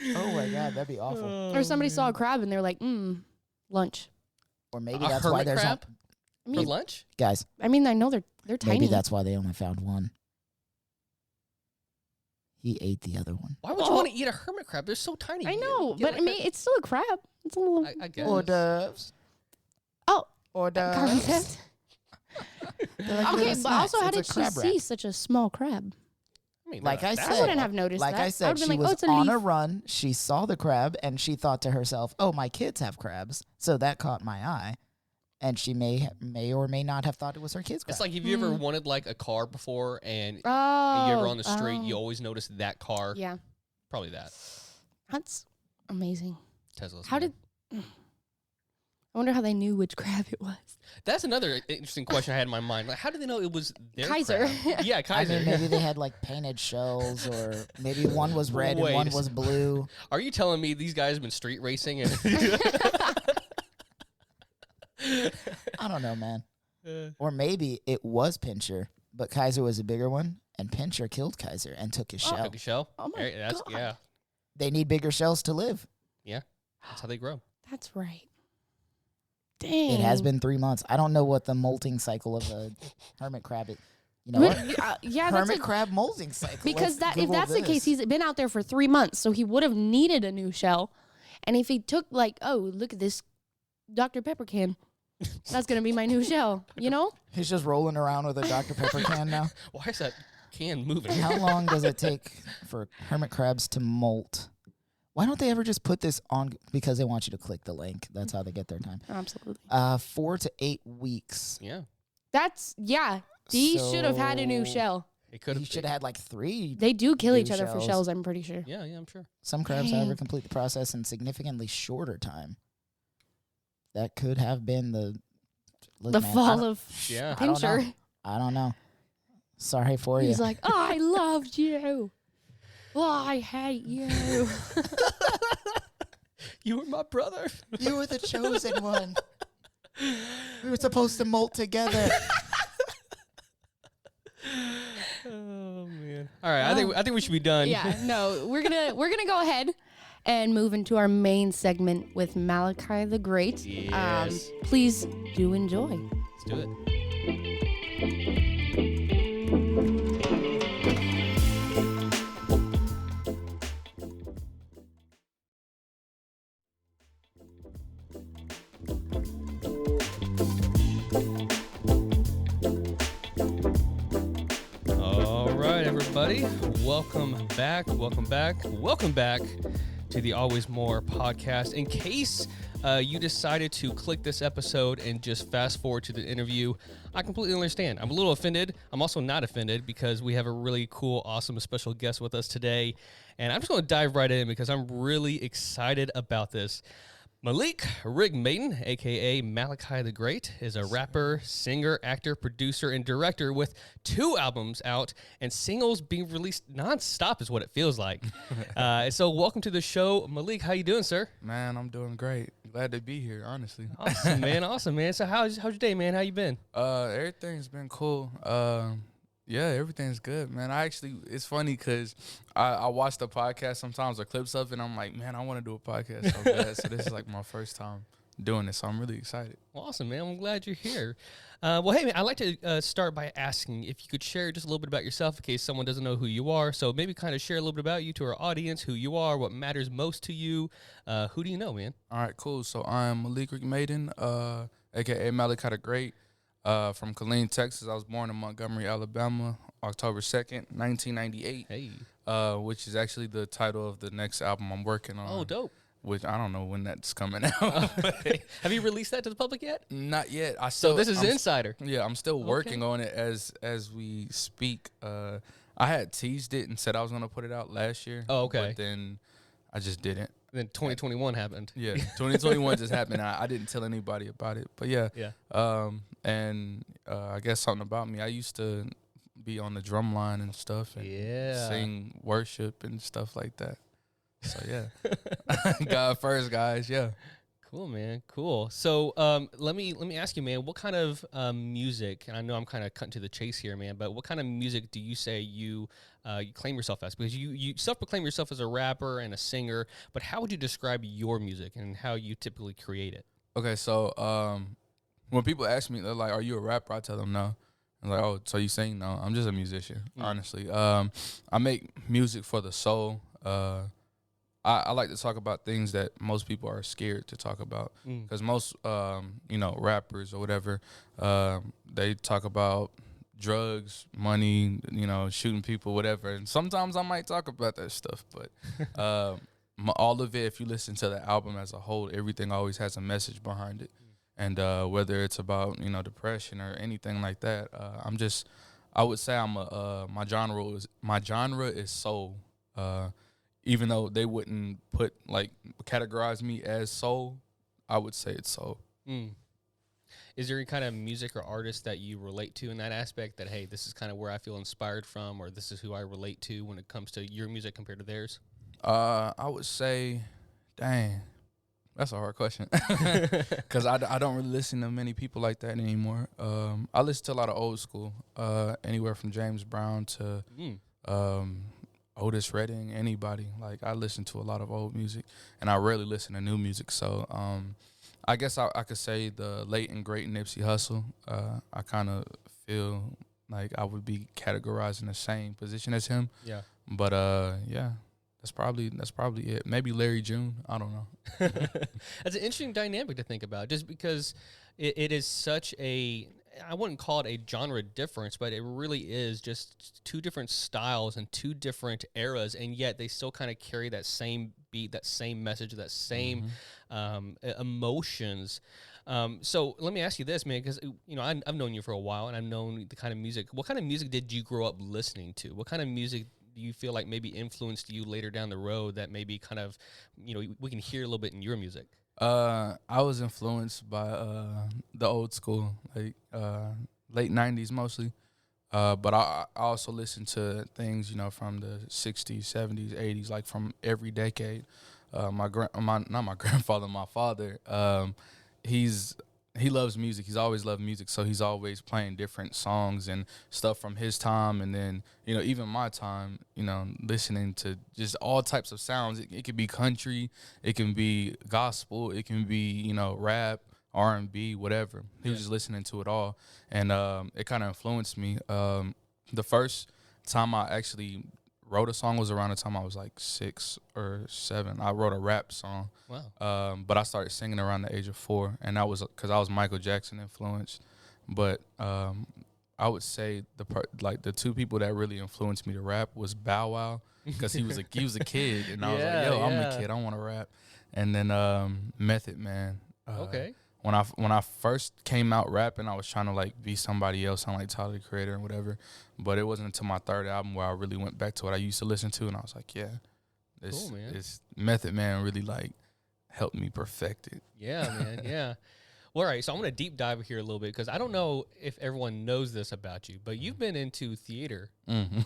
Oh my God, that'd be awful. or somebody saw a crab and they're like, lunch. Or maybe A that's why hermit there's crab? I For mean, lunch? guys. I know they're tiny. Maybe that's why they only found one. He ate the other one. Why would you want to eat a hermit crab? They're so tiny. I know, Get but like I mean, it's still a crab. It's a little. I guess. Hors d'oeuvres. Oh, Hors d'oeuvres. concept. They're like Okay, little but also, snacks. how It's a did she crab see wrap. such a small crab? I mean, Like I that's- said- I wouldn't have noticed Like that. I said, would've she been like, was oh, it's a on leaf. a run. She saw the crab, and she thought to herself, "Oh, my kids have crabs," so that caught my eye. And she may or may not have thought it was her kid's crab. It's like if you ever wanted like a car before and Oh, you ever on the street, you oh. always notice that car. Yeah, Probably that. that's amazing. Tesla's. How did? I wonder how they knew which crab it was. That's another interesting question I had in my mind. Like, how did they know it was their Kaiser. crab? Yeah, I Kaiser. mean, maybe they had like painted shells, or maybe one was red Wait and one a was blue. Are you telling me these guys have been street racing? And I don't know, man. Or maybe it was Pincher, but Kaiser was a bigger one, and Pincher killed Kaiser and took his shell. Took a shell. Oh my That's, God. Yeah, They need bigger shells to live. that's how they grow. That's right. Dang. It has been 3 months. I don't know what the molting cycle of a hermit crab is. You know what? Yeah, that's Hermit crab molting cycle. because Let's if Google that's the case, this. he's been out there for 3 months, so he would have needed a new shell. And if he took like, oh, look at this Dr. Pepper can, that's gonna be my new shell. You know? He's just rolling around with a Dr. Pepper can now. Why is that can moving? How long does it take for hermit crabs to molt? Why don't they ever just put this on? Because they want you to click the link. That's how they get their time. Absolutely. 4 to 8 weeks. Yeah. He should have had a new So- shell. It could He have. should have had like 3. They do kill New each other for shells. shells, I'm pretty sure. Yeah, I'm sure. Some crabs, however, Dang. complete the process in significantly shorter time. That could have been the look, The man, fall of Yeah. I don't know. Pincher. I don't know. Sorry for you. He's like, I loved you. I hate you. You were my brother. You were the chosen one. We were supposed to molt together. Oh man. All right. I think we should be done. Yeah, no, we're gonna go ahead and move into our main segment with Malakai the Great. Yes. Please do enjoy. Let's do it. All right, everybody. Welcome back. Welcome back. Welcome back to the Always More podcast. In case you decided to click this episode and just fast forward to the interview, I completely understand. I'm a little offended. I'm also not offended because we have a really cool, awesome, special guest with us today. And I'm just going to dive right in because I'm really excited about this. Malik Maiden, a.k.a. Malakai the Great, is a rapper, singer, actor, producer, and director with 2 albums out and singles being released nonstop is what it feels like. So welcome to the show. Malik, how you doing, sir? Man, I'm doing great. Glad to be here, honestly. Awesome, man. Awesome, man. So how's your day, man? How you been? Everything's been cool. Yeah, everything's good, man. It's funny because I watch the podcast sometimes or clips of it, and I'm like, man, I want to do a podcast so bad. So this is like my first time doing this, so I'm really excited. Awesome, man. I'm glad you're here. Well, hey, man, I'd like to start by asking if you could share just a little bit about yourself in case someone doesn't know who you are. So maybe kind of share a little bit about you to our audience, who you are, what matters most to you. Who do you know, man? All right, cool. So I'm Malik Maiden, a.k.a. Malakai the Great, from Killeen, Texas. I was born in Montgomery, Alabama, October 2nd, 1998. Hey. Which is actually the title of the next album I'm working on. Oh, dope. Which I don't know when that's coming out. Have you released that to the public yet? Not yet. So this is Insider. Yeah, I'm still working on it as we speak. I had teased it and said I was gonna put it out last year. Oh, okay. But then I just didn't. Then 2021 happened. Yeah, 2021 just happened. I didn't tell anybody about it. But yeah. Yeah. I guess something about me. I used to be on the drum line and stuff and sing worship and stuff like that. So yeah. God first, guys. Yeah. Cool, man. Cool. So let me ask you, man, what kind of music, and I know I'm kind of cutting to the chase here, man, but what kind of music do you say you claim yourself as? Because you self-proclaim yourself as a rapper and a singer, but how would you describe your music and how you typically create it? Okay, so when people ask me, they're like, are you a rapper? I tell them no. I'm like, oh, so you sing? No, I'm just a musician, honestly. I make music for the soul. I like to talk about things that most people are scared to talk about because most, rappers or whatever, they talk about drugs, money, shooting people, whatever. And sometimes I might talk about that stuff, but all of it, if you listen to the album as a whole, everything always has a message behind it. And whether it's about, depression or anything like that, I would say my genre is soul. Even though they wouldn't categorize me as soul, I would say it's soul. Is there any kind of music or artist that you relate to in that aspect that, hey, this is kind of where I feel inspired from, or this is who I relate to when it comes to your music compared to theirs? I would say, dang, that's a hard question because I don't really listen to many people like that anymore. I listen to a lot of old school, anywhere from James Brown to Otis Redding, anybody. Like, I listen to a lot of old music, and I rarely listen to new music. So I guess I could say the late and great Nipsey Hussle. I kind of feel like I would be categorized in the same position as him. Yeah. But yeah, that's probably it. Maybe Larry June. I don't know. That's an interesting dynamic to think about, just because it is such a, I wouldn't call it a genre difference, but it really is just two different styles and two different eras, and yet they still kind of carry that same beat, that same message, that same emotions. So let me ask you this, man, because I've known you for a while, and I've known the kind of music. What kind of music did you grow up listening to? What kind of music do you feel like maybe influenced you later down the road that maybe kind of, we can hear a little bit in your music? I was influenced by the old school, like late 90s mostly. But I also listened to things, from the 60s, 70s, 80s, like from every decade. Not my grandfather, my father, he loves music. He's always loved music, so he's always playing different songs and stuff from his time, and then even my time. Listening to just all types of sounds. It could be country, it can be gospel, it can be rap, R&B, whatever. He was just listening to it all, and it kind of influenced me. The first time I actually wrote a song was around the time I was like 6 or 7. I wrote a rap song. Wow. But I started singing around the age of 4, and that was because I was Michael Jackson influenced. But I would say the two people that really influenced me to rap was Bow Wow, because he was a kid, and I was like, yo, I'm a kid, I want to rap. And then Method Man. Okay. When I first came out rapping, I was trying to like be somebody else, sound like Tyler the Creator and whatever. But it wasn't until my third album where I really went back to what I used to listen to, and I was like, yeah, Cool, man. this Method Man really like helped me perfect it. Yeah, man. Yeah. Well, all right. So I'm going to deep dive here a little bit, because I don't know if everyone knows this about you, but you've been into theater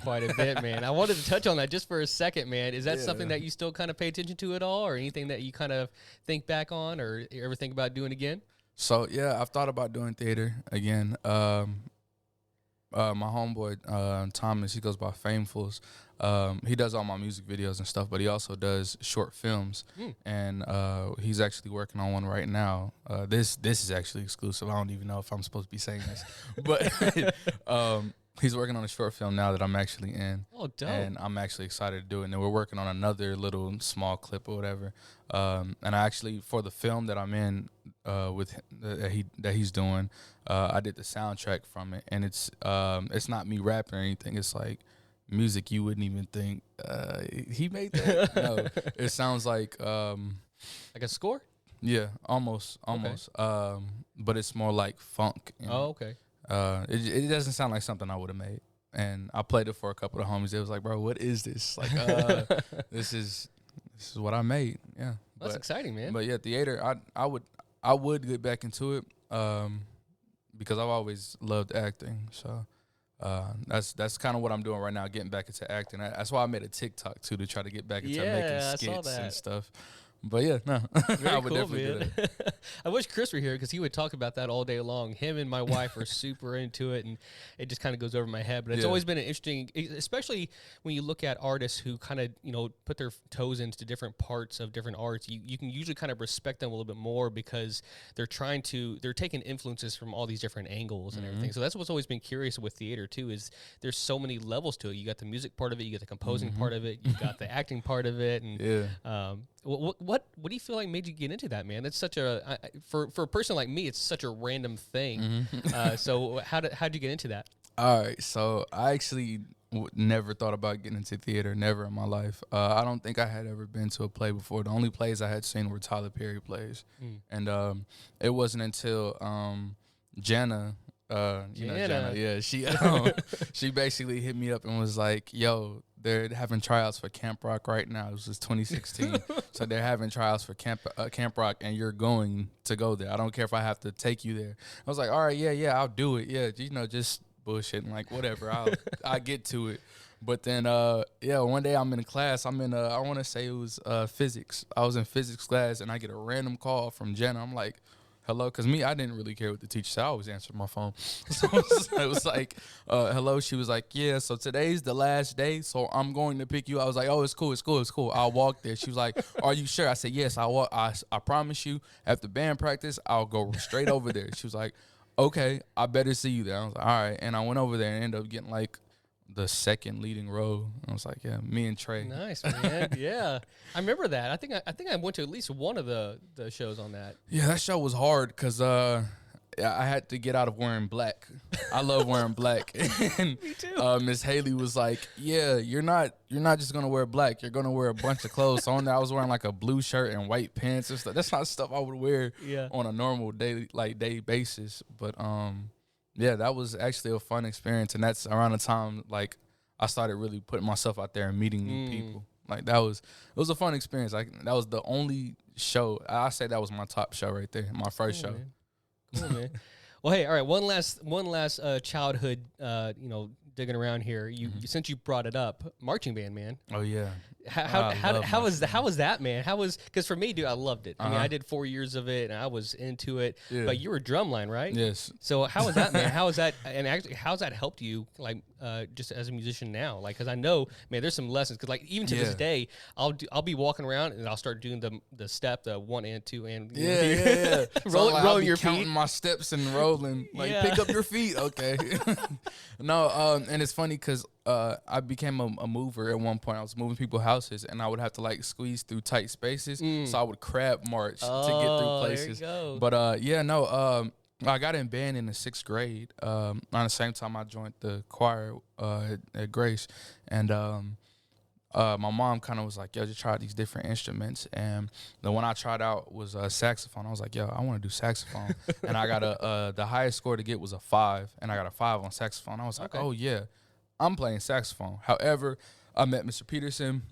quite a bit, man. I wanted to touch on that just for a second, man. Is that something that you still kind of pay attention to at all, or anything that you kind of think back on or ever think about doing again? So, yeah, I've thought about doing theater again. My homeboy, Thomas, he goes by Famefuls. He does all my music videos and stuff, but he also does short films. And he's actually working on one right now. This is actually exclusive. I don't even know if I'm supposed to be saying this. But he's working on a short film now that I'm actually in. Oh, dope. And I'm actually excited to do it. And then we're working on another little small clip or whatever. And I actually, for the film that I'm in with that he's doing, I did the soundtrack from it. And it's not me rapping or anything. It's like music you wouldn't even think he made that. No, it sounds like a score? Yeah, almost. Okay. But it's more like funk. Oh, okay. It doesn't sound like something I would have made. And I played it for a couple of homies. They was like, bro, what is this? Like, this is what I made. Yeah. That's exciting, man. But yeah, theater, I would get back into it because I've always loved acting. So that's kind of what I'm doing right now, getting back into acting. That's why I made a TikTok too, to try to get back into making skits and stuff. But yeah, no, I would definitely do that. I wish Chris were here, because he would talk about that all day long. Him and my wife are super into it, and it just kind of goes over my head. But it's always been an interesting, especially when you look at artists who kind of, put their toes into different parts of different arts. You can usually kind of respect them a little bit more, because they're taking influences from all these different angles and everything. So that's what's always been curious with theater too, is there's so many levels to it. You got the music part of it, you got the composing part of it, you got the acting part of it, and What do you feel like made you get into that, man? That's such a for a person like me, it's such a random thing. So how'd you get into that? All right, so I actually never thought about getting into theater, never in my life. I don't think I had ever been to a play before. The only plays I had seen were Tyler Perry plays, and it wasn't until Jana. Jana, yeah, she basically hit me up and was like, "Yo, they're having tryouts for Camp Rock right now." This was 2016, so they're having tryouts for Camp Rock, and you're going to go there. I don't care if I have to take you there. I was like, "All right, yeah, I'll do it. Yeah, just bullshitting, like whatever. I'll get to it." But then, one day I'm in a class. I'm in I want to say it was physics. I was in physics class, and I get a random call from Jenna. I'm like, hello, because I didn't really care what the teacher said. I always answered my phone. So it was like, hello. She was like, yeah, so today's the last day, so I'm going to pick you. I was like, oh, it's cool. I'll walk there. She was like, are you sure? I said, yes, I'll walk. I promise you, after band practice, I'll go straight over there. She was like, okay, I better see you there. I was like, all right. And I went over there and ended up getting like the second leading row. I was like, yeah, me and Trey. Nice, man. Yeah, I remember that. I think I went to at least one of the shows on that. Yeah, that show was hard because I had to get out of wearing black. I love wearing black. And Me too. Miss Haley was like, yeah, you're not just gonna wear black. You're gonna wear a bunch of clothes. So on there, I was wearing like a blue shirt and white pants and stuff. That's not stuff I would wear on a normal day basis. But yeah, that was actually a fun experience, and that's around the time like I started really putting myself out there and meeting new people. Like it was a fun experience. Like that was the only show. I say that was my top show right there, my first show. Man. Cool, man. Well, hey, all right. One last childhood, digging around here. Since you brought it up, marching band, man. Oh yeah. How was that, man? Because for me, dude, I loved it. I mean, I did 4 years of it, and I was into it. Yeah. But you were drumline, right? Yes. So how was that, man? How was that? And actually, how's that helped you, like, just as a musician now? Like, because I know, man, there's some lessons. Because like even to this day, I'll be walking around and I'll start doing the step, the 1 and 2 and yeah. rolling your counting feet, my steps and rolling. Like pick up your feet, okay. No, and it's funny because I became a mover at one point. I was moving people's houses, and I would have to like squeeze through tight spaces. So I would crab march to get through places. There you go. But I got in band in the 6th grade. Around the same time I joined the choir at Grace, and my mom kind of was like, yo, just try these different instruments. And the one I tried out was saxophone. I was like, yo, I want to do saxophone. And I got the highest score to get was a 5, and I got a 5 on saxophone. I was like, oh yeah, I'm playing saxophone. However, I met Mr. Peterson,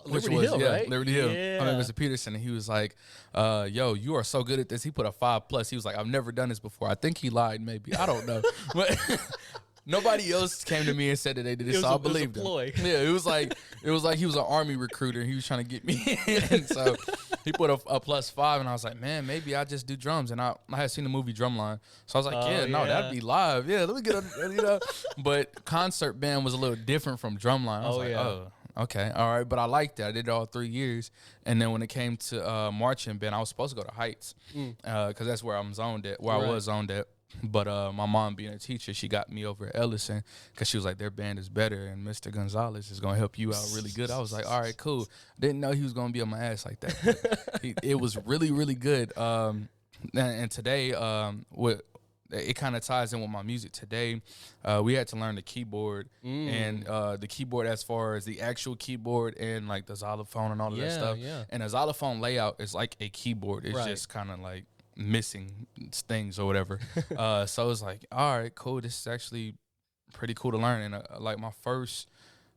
Liberty Hill, right? Liberty Hill. Yeah. I met Mr. Peterson, and he was like, yo, you are so good at this. He put a 5+. He was like, I've never done this before. I think he lied, maybe. I don't know. But nobody else came to me and said that they did this, so I believed him. Yeah, it was like he was an army recruiter, and he was trying to get me in. So he put a +5, and I was like, man, maybe I just do drums. And I had seen the movie Drumline, so I was like, that'd be live. Yeah, let me get a, But concert band was a little different from Drumline. I was okay, all right, but I liked that. I did it all 3 years, and then when it came to marching band, I was supposed to go to Heights because that's where I'm zoned at, where I was zoned at. But my mom being a teacher, she got me over at Ellison because she was like, their band is better, and Mr. Gonzalez is going to help you out really good. I was like, all right, cool. Didn't know he was going to be on my ass like that. It was really, really good. And today, it kind of ties in with my music. Today, we had to learn the keyboard and the keyboard as far as the actual keyboard and like the xylophone and all of that stuff. Yeah. And a xylophone layout is like a keyboard. It's just kind of like missing things or whatever. So it's like, all right, cool. This is actually pretty cool to learn. And like my first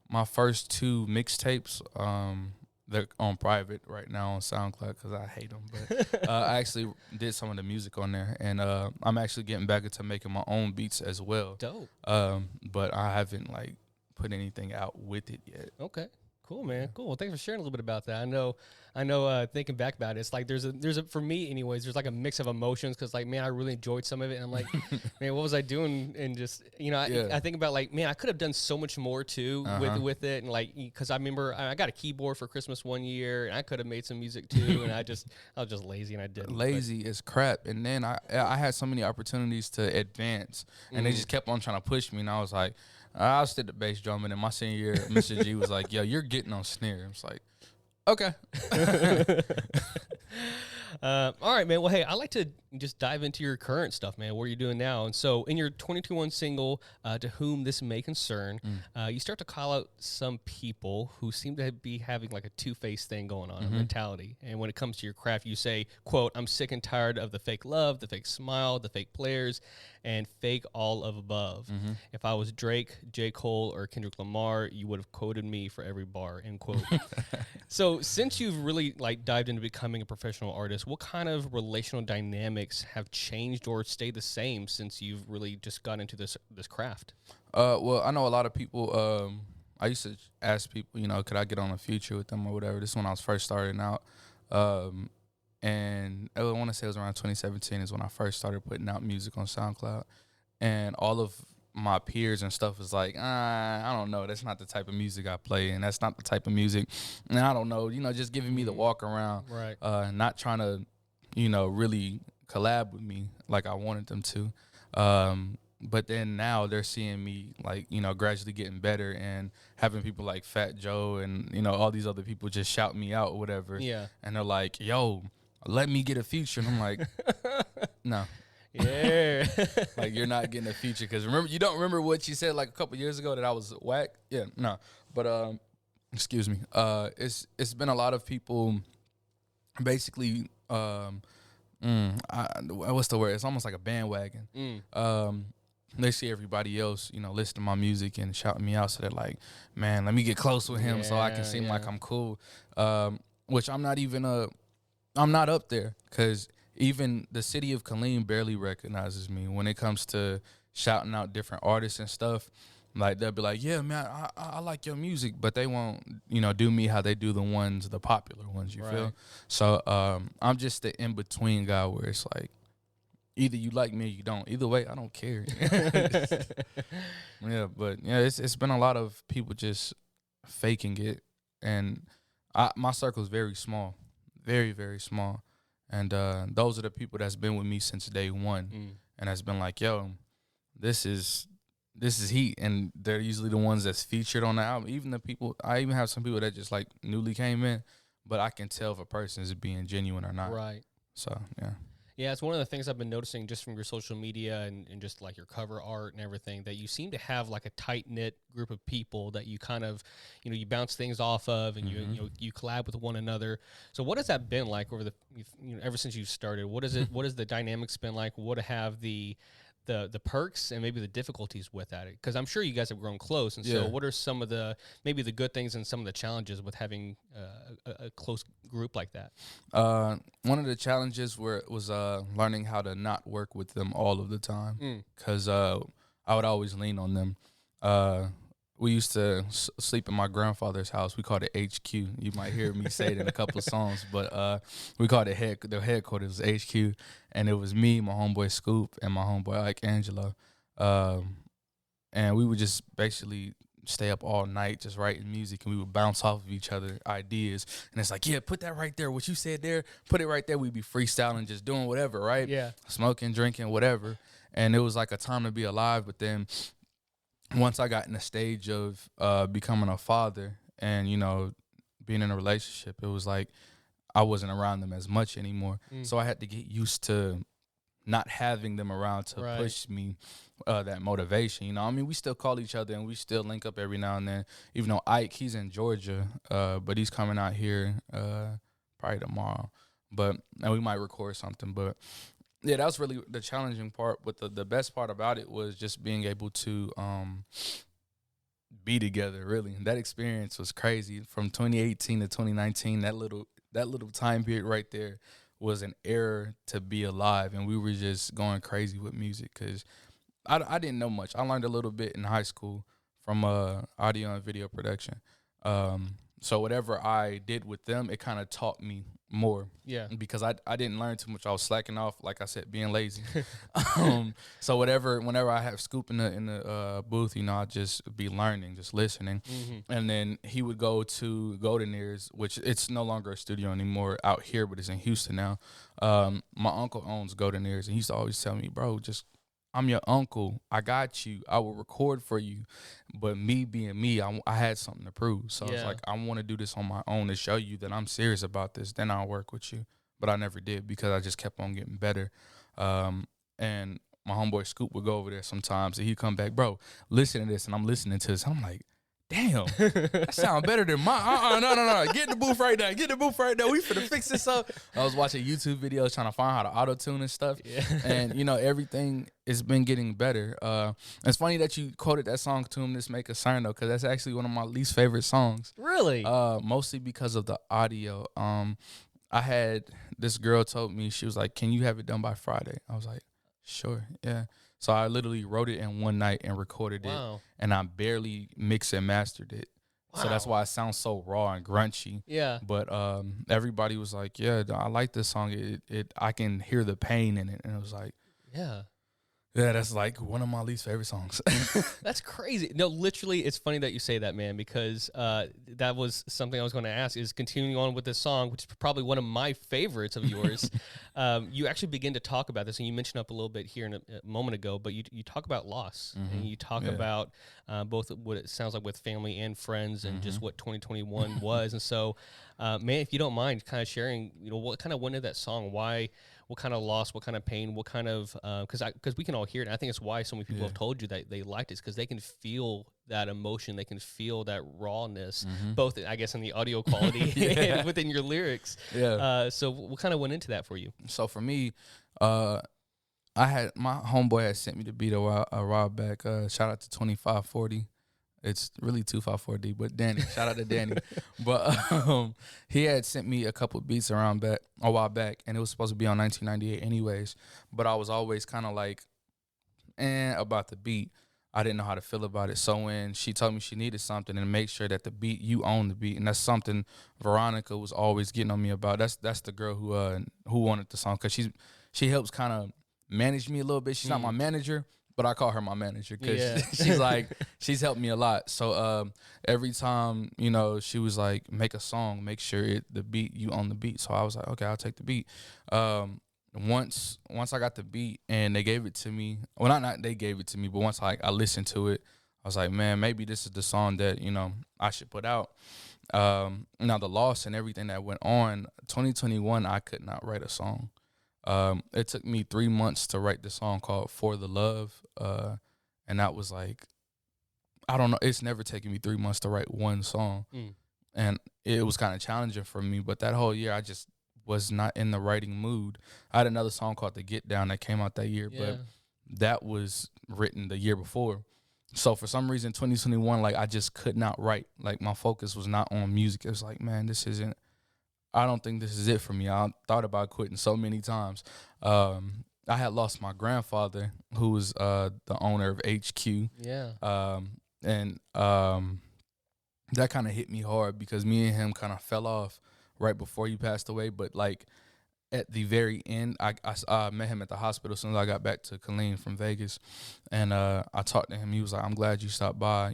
2 mixtapes, they're on private right now on SoundCloud because I hate them. But I actually did some of the music on there, and I'm actually getting back into making my own beats as well. Dope. But I haven't like put anything out with it yet. Okay. Cool, man. Cool. Well, thanks for sharing a little bit about that. I know. Thinking back about it, it's like there's a for me, anyways. There's like a mix of emotions because, like, man, I really enjoyed some of it, and I'm like, man, what was I doing? And just, I think about like, man, I could have done so much more too with it, and like, because I remember I got a keyboard for Christmas one year, and I could have made some music too, and I was just lazy, and I didn't. Lazy is crap. And then I had so many opportunities to advance, and they just kept on trying to push me, and I was like, I'll stick to bass drumming. And my senior year, Mr. G was like, yo, you're getting on snare. I was like, okay. All right, man. Well, hey, I'd like to just dive into your current stuff, man, what you're doing now. And so in your 2021 single, To Whom This May Concern, you start to call out some people who seem to be having like a two-faced thing going on, a mentality. And when it comes to your craft, you say, quote, I'm sick and tired of the fake love, the fake smile, the fake players, and fake all of above. If I was Drake, J. Cole, or Kendrick Lamar, you would have quoted me for every bar, end quote. So since you've really like dived into becoming a professional artist, what kind of relational dynamics have changed or stayed the same since you've really just got into this craft? Well, I know a lot of people, I used to ask people, could I get on a feature with them or whatever. This is when I was first starting out. And I want to say it was around 2017 is when I first started putting out music on SoundCloud. And all of my peers and stuff was like, I don't know. That's not the type of music I play, and that's not the type of music. And I don't know, just giving me the walk around, Right. Not trying to, really collab with me like I wanted them to. But then now they're seeing me like, gradually getting better and having people like Fat Joe and, all these other people just shout me out or whatever. Yeah. And they're like, yo, let me get a feature. And I'm like, no. Yeah. Like, you're not getting a feature because you don't remember what you said like a couple years ago that I was whack? Yeah, no. But, excuse me. It's been a lot of people basically, what's the word? It's almost like a bandwagon. They see everybody else, listen to my music and shouting me out. So they're like, man, let me get close with him so I can seem like I'm cool. Which I'm not up there because even the city of Killeen barely recognizes me when it comes to shouting out different artists and stuff. Like, they'll be like, yeah, man, I like your music, but they won't, do me how they do the popular ones, you feel? So I'm just the in-between guy where it's like, either you like me or you don't. Either way, I don't care. It's been a lot of people just faking it. And my circle is very small, very, very small. And those are the people that's been with me since day one. And that's been like, yo, this is heat. And they're usually the ones that's featured on the album. I even have some people that just like newly came in, but I can tell if a person is being genuine or not. Right. So, yeah. Yeah, it's one of the things I've been noticing just from your social media and just like your cover art and everything, that you seem to have like a tight-knit group of people that you kind of, you bounce things off of and you collab with one another. So what has that been like over ever since you started? What is it? What has the dynamics been like? What have the perks and maybe the difficulties with that? Because I'm sure you guys have grown close. And so what are some of maybe the good things and some of the challenges with having a close group like that? One of the challenges was learning how to not work with them all of the time, because I would always lean on them. We used to sleep in my grandfather's house. We called it HQ. You might hear me say it in a couple of songs, but we called it the headquarters was HQ, and it was me, my homeboy Scoop, and my homeboy Ike Angelo, and we would just basically stay up all night just writing music, and we would bounce off of each other ideas. And it's like, yeah, put that right there. What you said there, put it right there. We'd be freestyling, just doing whatever, right? Yeah, smoking, drinking, whatever. And it was like a time to be alive. But then once I got in the stage of becoming a father and, being in a relationship, it was like I wasn't around them as much anymore. So I had to get used to not having them around to push me that motivation. We still call each other and we still link up every now and then. Even though Ike, he's in Georgia, but he's coming out here probably tomorrow. And we might record something. But yeah, that was really the challenging part. But the best part about it was just being able to be together, really. That experience was crazy. From 2018 to 2019, that little time period right there was an era to be alive. And we were just going crazy with music because I didn't know much. I learned a little bit in high school from audio and video production. So whatever I did with them, it kind of taught me more. Yeah. Because I didn't learn too much. I was slacking off, like I said, being lazy. So whenever I have Scoop in the booth, I'd just be learning, just listening. And then he would go to Golden Ears, which it's no longer a studio anymore out here, but it's in Houston now. My uncle owns Golden Ears, and he used to always tell me, bro, I'm your uncle. I got you. I will record for you. But me being me, I had something to prove. So I was like, I want to do this on my own to show you that I'm serious about this. Then I'll work with you. But I never did because I just kept on getting better. And my homeboy Scoop would go over there sometimes, and he'd come back, bro, listen to this. And I'm listening to this. I'm like, damn, that sound better than mine. No. Get in the booth right now. We finna fix this up. I was watching YouTube videos trying to find how to auto-tune and stuff. Yeah. And, everything has been getting better. It's funny that you quoted that song, "Tune This Make a Sign," though, because that's actually one of my least favorite songs. Really? Mostly because of the audio. I had this girl told me, she was like, can you have it done by Friday? I was like, sure, yeah. So I literally wrote it in one night and recorded it, and I barely mixed and mastered it. So that's why it sounds so raw and grunchy. Yeah. But everybody was like, yeah, I like this song. I can hear the pain in it. And it was like, Yeah. yeah, that's like one of my least favorite songs. That's crazy. No, literally, it's funny that you say that, man, because that was something I was going to ask, is continuing on with this song, which is probably one of my favorites of yours. You actually begin to talk about this, and you mentioned up a little bit here in a moment ago, but you talk about loss, and you talk about both what it sounds like with family and friends, and just what 2021 was. And so, man, if you don't mind kind of sharing, what kind of went into that song, why, what kind of loss, what kind of pain, what kind of, because we can all hear it. And I think it's why so many people have told you that they liked it, because they can feel that emotion, they can feel that rawness, both, I guess, in the audio quality and within your lyrics. Yeah. So what kind of went into that for you? So for me, I had, my homeboy had sent me the beat a while back. Shout out to 2540. It's really 254D, but Danny, shout out to Danny. But he had sent me a couple beats a while back, and it was supposed to be on 1998 anyways. But I was always kind of like, about the beat. I didn't know how to feel about it. So when she told me she needed something, and make sure that the beat, you own the beat, and that's something Veronica was always getting on me about. That's the girl who wanted the song, because she helps kind of manage me a little bit. She's not my manager, but I call her my manager, because she's like, she's helped me a lot. So every time, she was like, make a song, make sure the beat, you own the beat. So I was like, okay, I'll take the beat. Once I got the beat and they gave it to me, well, not they gave it to me, but once I listened to it, I was like, man, maybe this is the song that, I should put out. Now the loss and everything that went on, 2021, I could not write a song. It took me 3 months to write the song called For the Love. And that was like, I don't know, it's never taken me 3 months to write one song. And it was kind of challenging for me, but that whole year I just was not in the writing mood. I had another song called The Get Down that came out that year, but that was written the year before. So for some reason, 2021, like, I just could not write. Like, my focus was not on music. It was like, man, I don't think this is it for me. I thought about quitting so many times. I had lost my grandfather, who was the owner of HQ. Yeah. And that kind of hit me hard, because me and him kind of fell off right before he passed away. But, like, at the very end, I met him at the hospital as soon as I got back to Killeen from Vegas. And I talked to him. He was like, I'm glad you stopped by.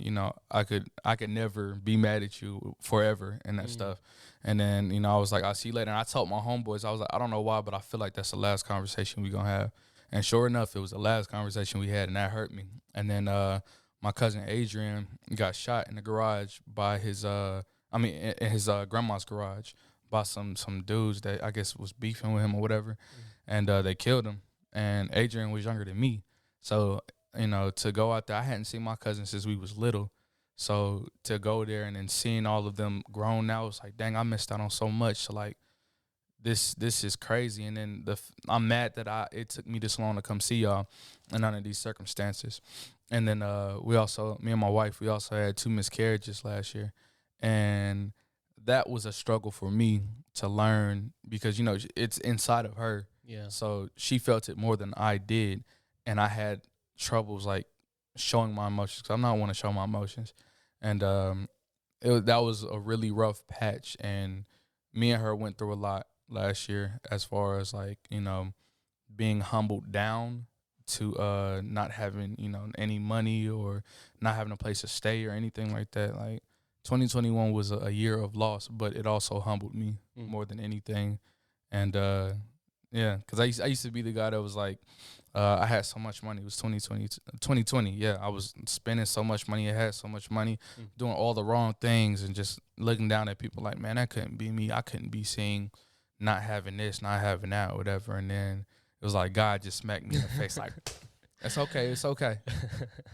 I could never be mad at you forever and that stuff. And then, I was like, I'll see you later. And I told my homeboys, I was like, I don't know why, but I feel like that's the last conversation we're going to have. And sure enough, it was the last conversation we had, and that hurt me. And then my cousin Adrian got shot in the garage by in his grandma's garage by some dudes that I guess was beefing with him or whatever. And they killed him. And Adrian was younger than me. So, to go out there, I hadn't seen my cousin since we was little. So to go there and then seeing all of them grown now, it's like, dang, I missed out on so much. So, like, this is crazy. And then I'm mad that it took me this long to come see y'all and under these circumstances. And then me and my wife, we also had 2 miscarriages last year. And that was a struggle for me to learn, because, it's inside of her. Yeah. So she felt it more than I did. And I had troubles, like, showing my emotions, because I don't want to show my emotions. And that was a really rough patch. And me and her went through a lot last year, as far as, like, being humbled down to not having, any money or not having a place to stay or anything like that. Like, 2021 was a year of loss, but it also humbled me more than anything. And because I used to be the guy that was like, I had so much money. It was 2020. Yeah, I was spending so much money. I had so much money, doing all the wrong things, and just looking down at people like, man, that couldn't be me. I couldn't be seeing not having this, not having that, or whatever. And then it was like God just smacked me in the face like, it's okay. It's okay.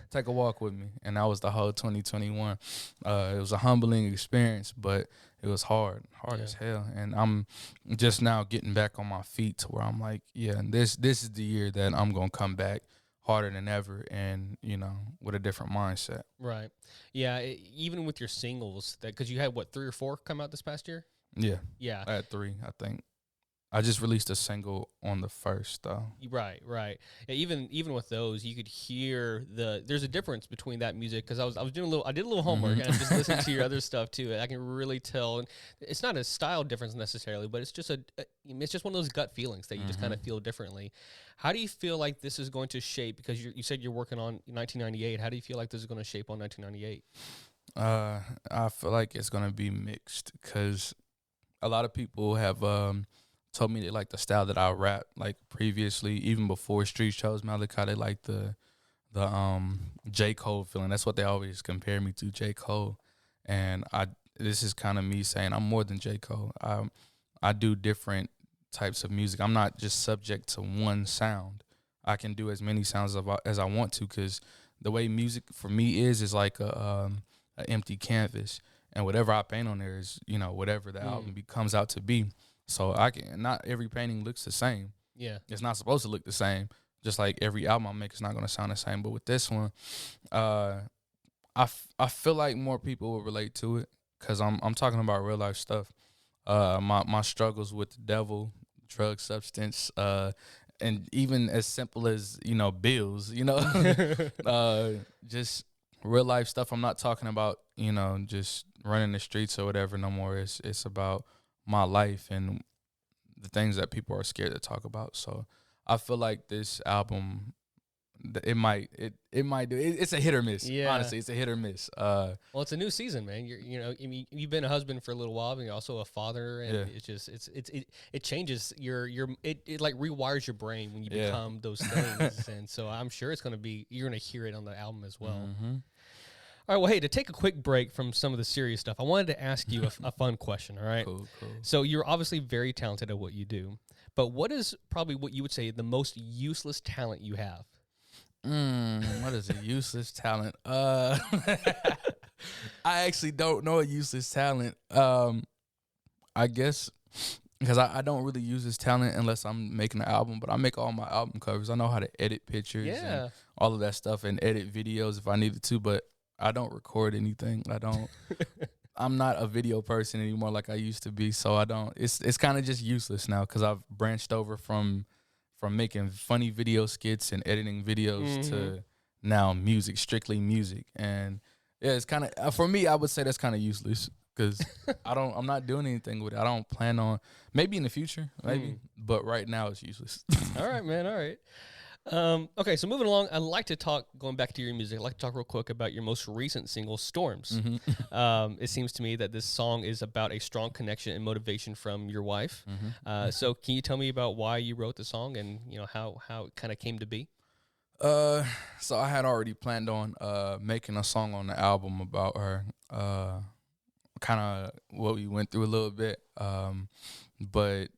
Take a walk with me. And that was the whole 2021. It was a humbling experience, but it was hard as hell. And I'm just now getting back on my feet to where I'm like, yeah, this is the year that I'm going to come back harder than ever, and, with a different mindset. Right. Yeah. Even with your singles, because you had, 3 or 4 come out this past year? Yeah. Yeah. I had 3, I think. I just released a single on the 1st though. Right, right. Yeah, even with those, you could hear there's a difference between that music, because I did a little homework and I just listened to your other stuff too. And I can really tell, and it's not a style difference necessarily, but it's just it's just one of those gut feelings that you just kind of feel differently. How do you feel like this is going to shape? Because you said you're working on 1998. How do you feel like this is going to shape on 1998? I feel like it's gonna be mixed because a lot of people have told me they like the style that I rap like previously, even before Streets chose Malakai. They like the J. Cole feeling. That's what they always compare me to, J. Cole. And this is kind of me saying I'm more than J. Cole. I do different types of music. I'm not just subject to one sound. I can do as many sounds as I want to, because the way music for me is like an empty canvas, and whatever I paint on there is, whatever the album comes out to be. So not every painting looks the same. Yeah, it's not supposed to look the same. Just like every album I make is not going to sound the same. But with this one, I feel like more people will relate to it because I'm talking about real life stuff. My struggles with the devil, drug, substance, and even as simple as bills. Just real life stuff. I'm not talking about just running the streets or whatever no more. It's about my life and the things that people are scared to talk about. So I feel like this album, it might do. It's a hit or miss. Yeah. Honestly, it's a hit or miss. Well, it's a new season, man. You've been a husband for a little while, and you're also a father, and it changes it like rewires your brain when you become those things. And so I'm sure you're gonna hear it on the album as well. Mm-hmm. All right, well, hey, to take a quick break from some of the serious stuff, I wanted to ask you a fun question, all right? Cool. So you're obviously very talented at what you do, but what is probably what you would say the most useless talent you have? What is a useless talent? I actually don't know a useless talent. I guess because I don't really use this talent unless I'm making an album, but I make all my album covers. I know how to edit pictures and all of that stuff and edit videos if I needed to, but I don't record anything. I'm not a video person anymore like I used to be, so I don't. It's kind of just useless now because I've branched over from making funny video skits and editing videos to now music, strictly music. And yeah, it's kind of for me. I would say that's kind of useless because I'm not doing anything with it. I don't plan on, maybe in the future, but right now it's useless. All right, man. All right. Okay, so moving along, I'd like to going back to your music, I'd like to talk real quick about your most recent single, Storms. It seems to me that this song is about a strong connection and motivation from your wife. So can you tell me about why you wrote the song and, how it kind of came to be? So I had already planned on making a song on the album about her, kind of what we went through a little bit, but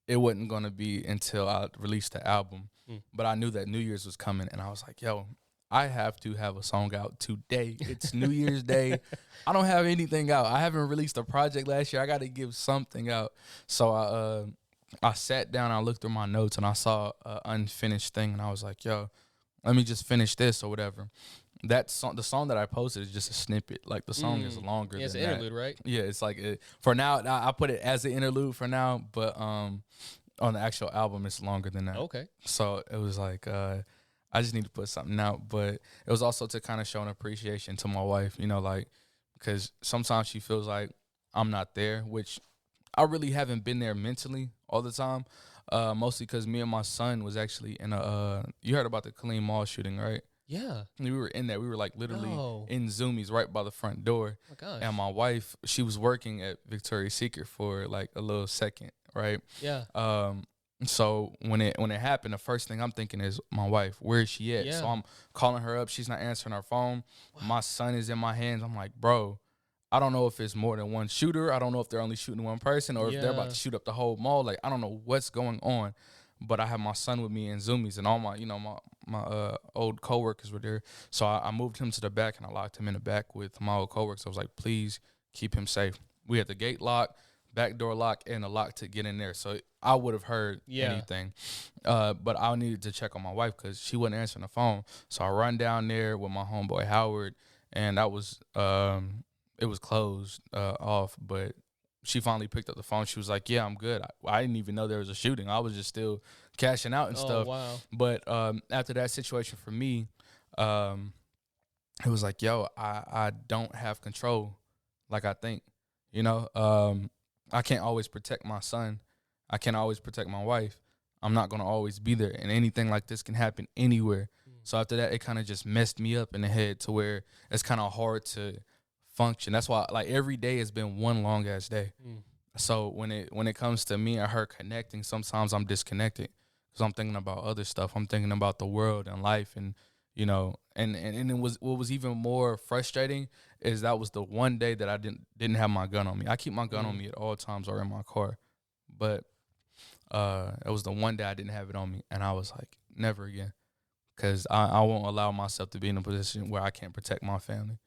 it wasn't going to be until I released the album. But I knew that New Year's was coming, and I was like, yo, I have to have a song out today. It's New Year's Day. I don't have anything out. I haven't released a project last year. I got to give something out. So I sat down, I looked through my notes, and I saw an unfinished thing, and I was like, yo, let me just finish this or whatever. That song, the song that I posted is just a snippet. Like the song is longer than that. It's an interlude, right? Yeah, it's like for now. I put it as an interlude for now, but on the actual album, it's longer than that. Okay. So it was like I just need to put something out, but it was also to kind of show an appreciation to my wife, because sometimes she feels like I'm not there, which I really haven't been there mentally all the time. Mostly because me and my son was actually in you heard about the Killeen Mall shooting, right? Yeah. We were in there. We were like literally in Zoomies right by the front door. Oh my gosh. And my wife, she was working at Victoria's Secret for like a little second, right? Yeah. So when it happened, the first thing I'm thinking is my wife, where is she at? Yeah. So I'm calling her up. She's not answering her phone. Wow. My son is in my hands. I'm like, bro, I don't know if it's more than one shooter. I don't know if they're only shooting one person or if they're about to shoot up the whole mall. Like, I don't know what's going on. But I have my son with me in Zoomies, and all my, my old coworkers were there. So I moved him to the back, and I locked him in the back with my old coworkers. I was like, please keep him safe. We had the gate lock, back door lock, and a lock to get in there. So I would have heard anything. But I needed to check on my wife because she wasn't answering the phone. So I run down there with my homeboy Howard, and that was it was closed off, but she finally picked up the phone. She was like, yeah, I'm good. I didn't even know there was a shooting. I was just still cashing out and stuff. Wow. But after that situation for me, it was like, yo, I don't have control like I think. You know, I can't always protect my son. I can't always protect my wife. I'm not going to always be there. And anything like this can happen anywhere. So after that, it kind of just messed me up in the head to where it's kind of hard to function. That's why, like, every day has been one long ass day. So when it comes to me and her connecting, sometimes I'm disconnected because I'm thinking about other stuff. I'm thinking about the world and life, and you know, and it was what was even more frustrating is that was the one day that I didn't have my gun on me. I keep my gun on me at all times or in my car, but it was the one day I didn't have it on me, and I was like, never again, because I won't allow myself to be in a position where I can't protect my family.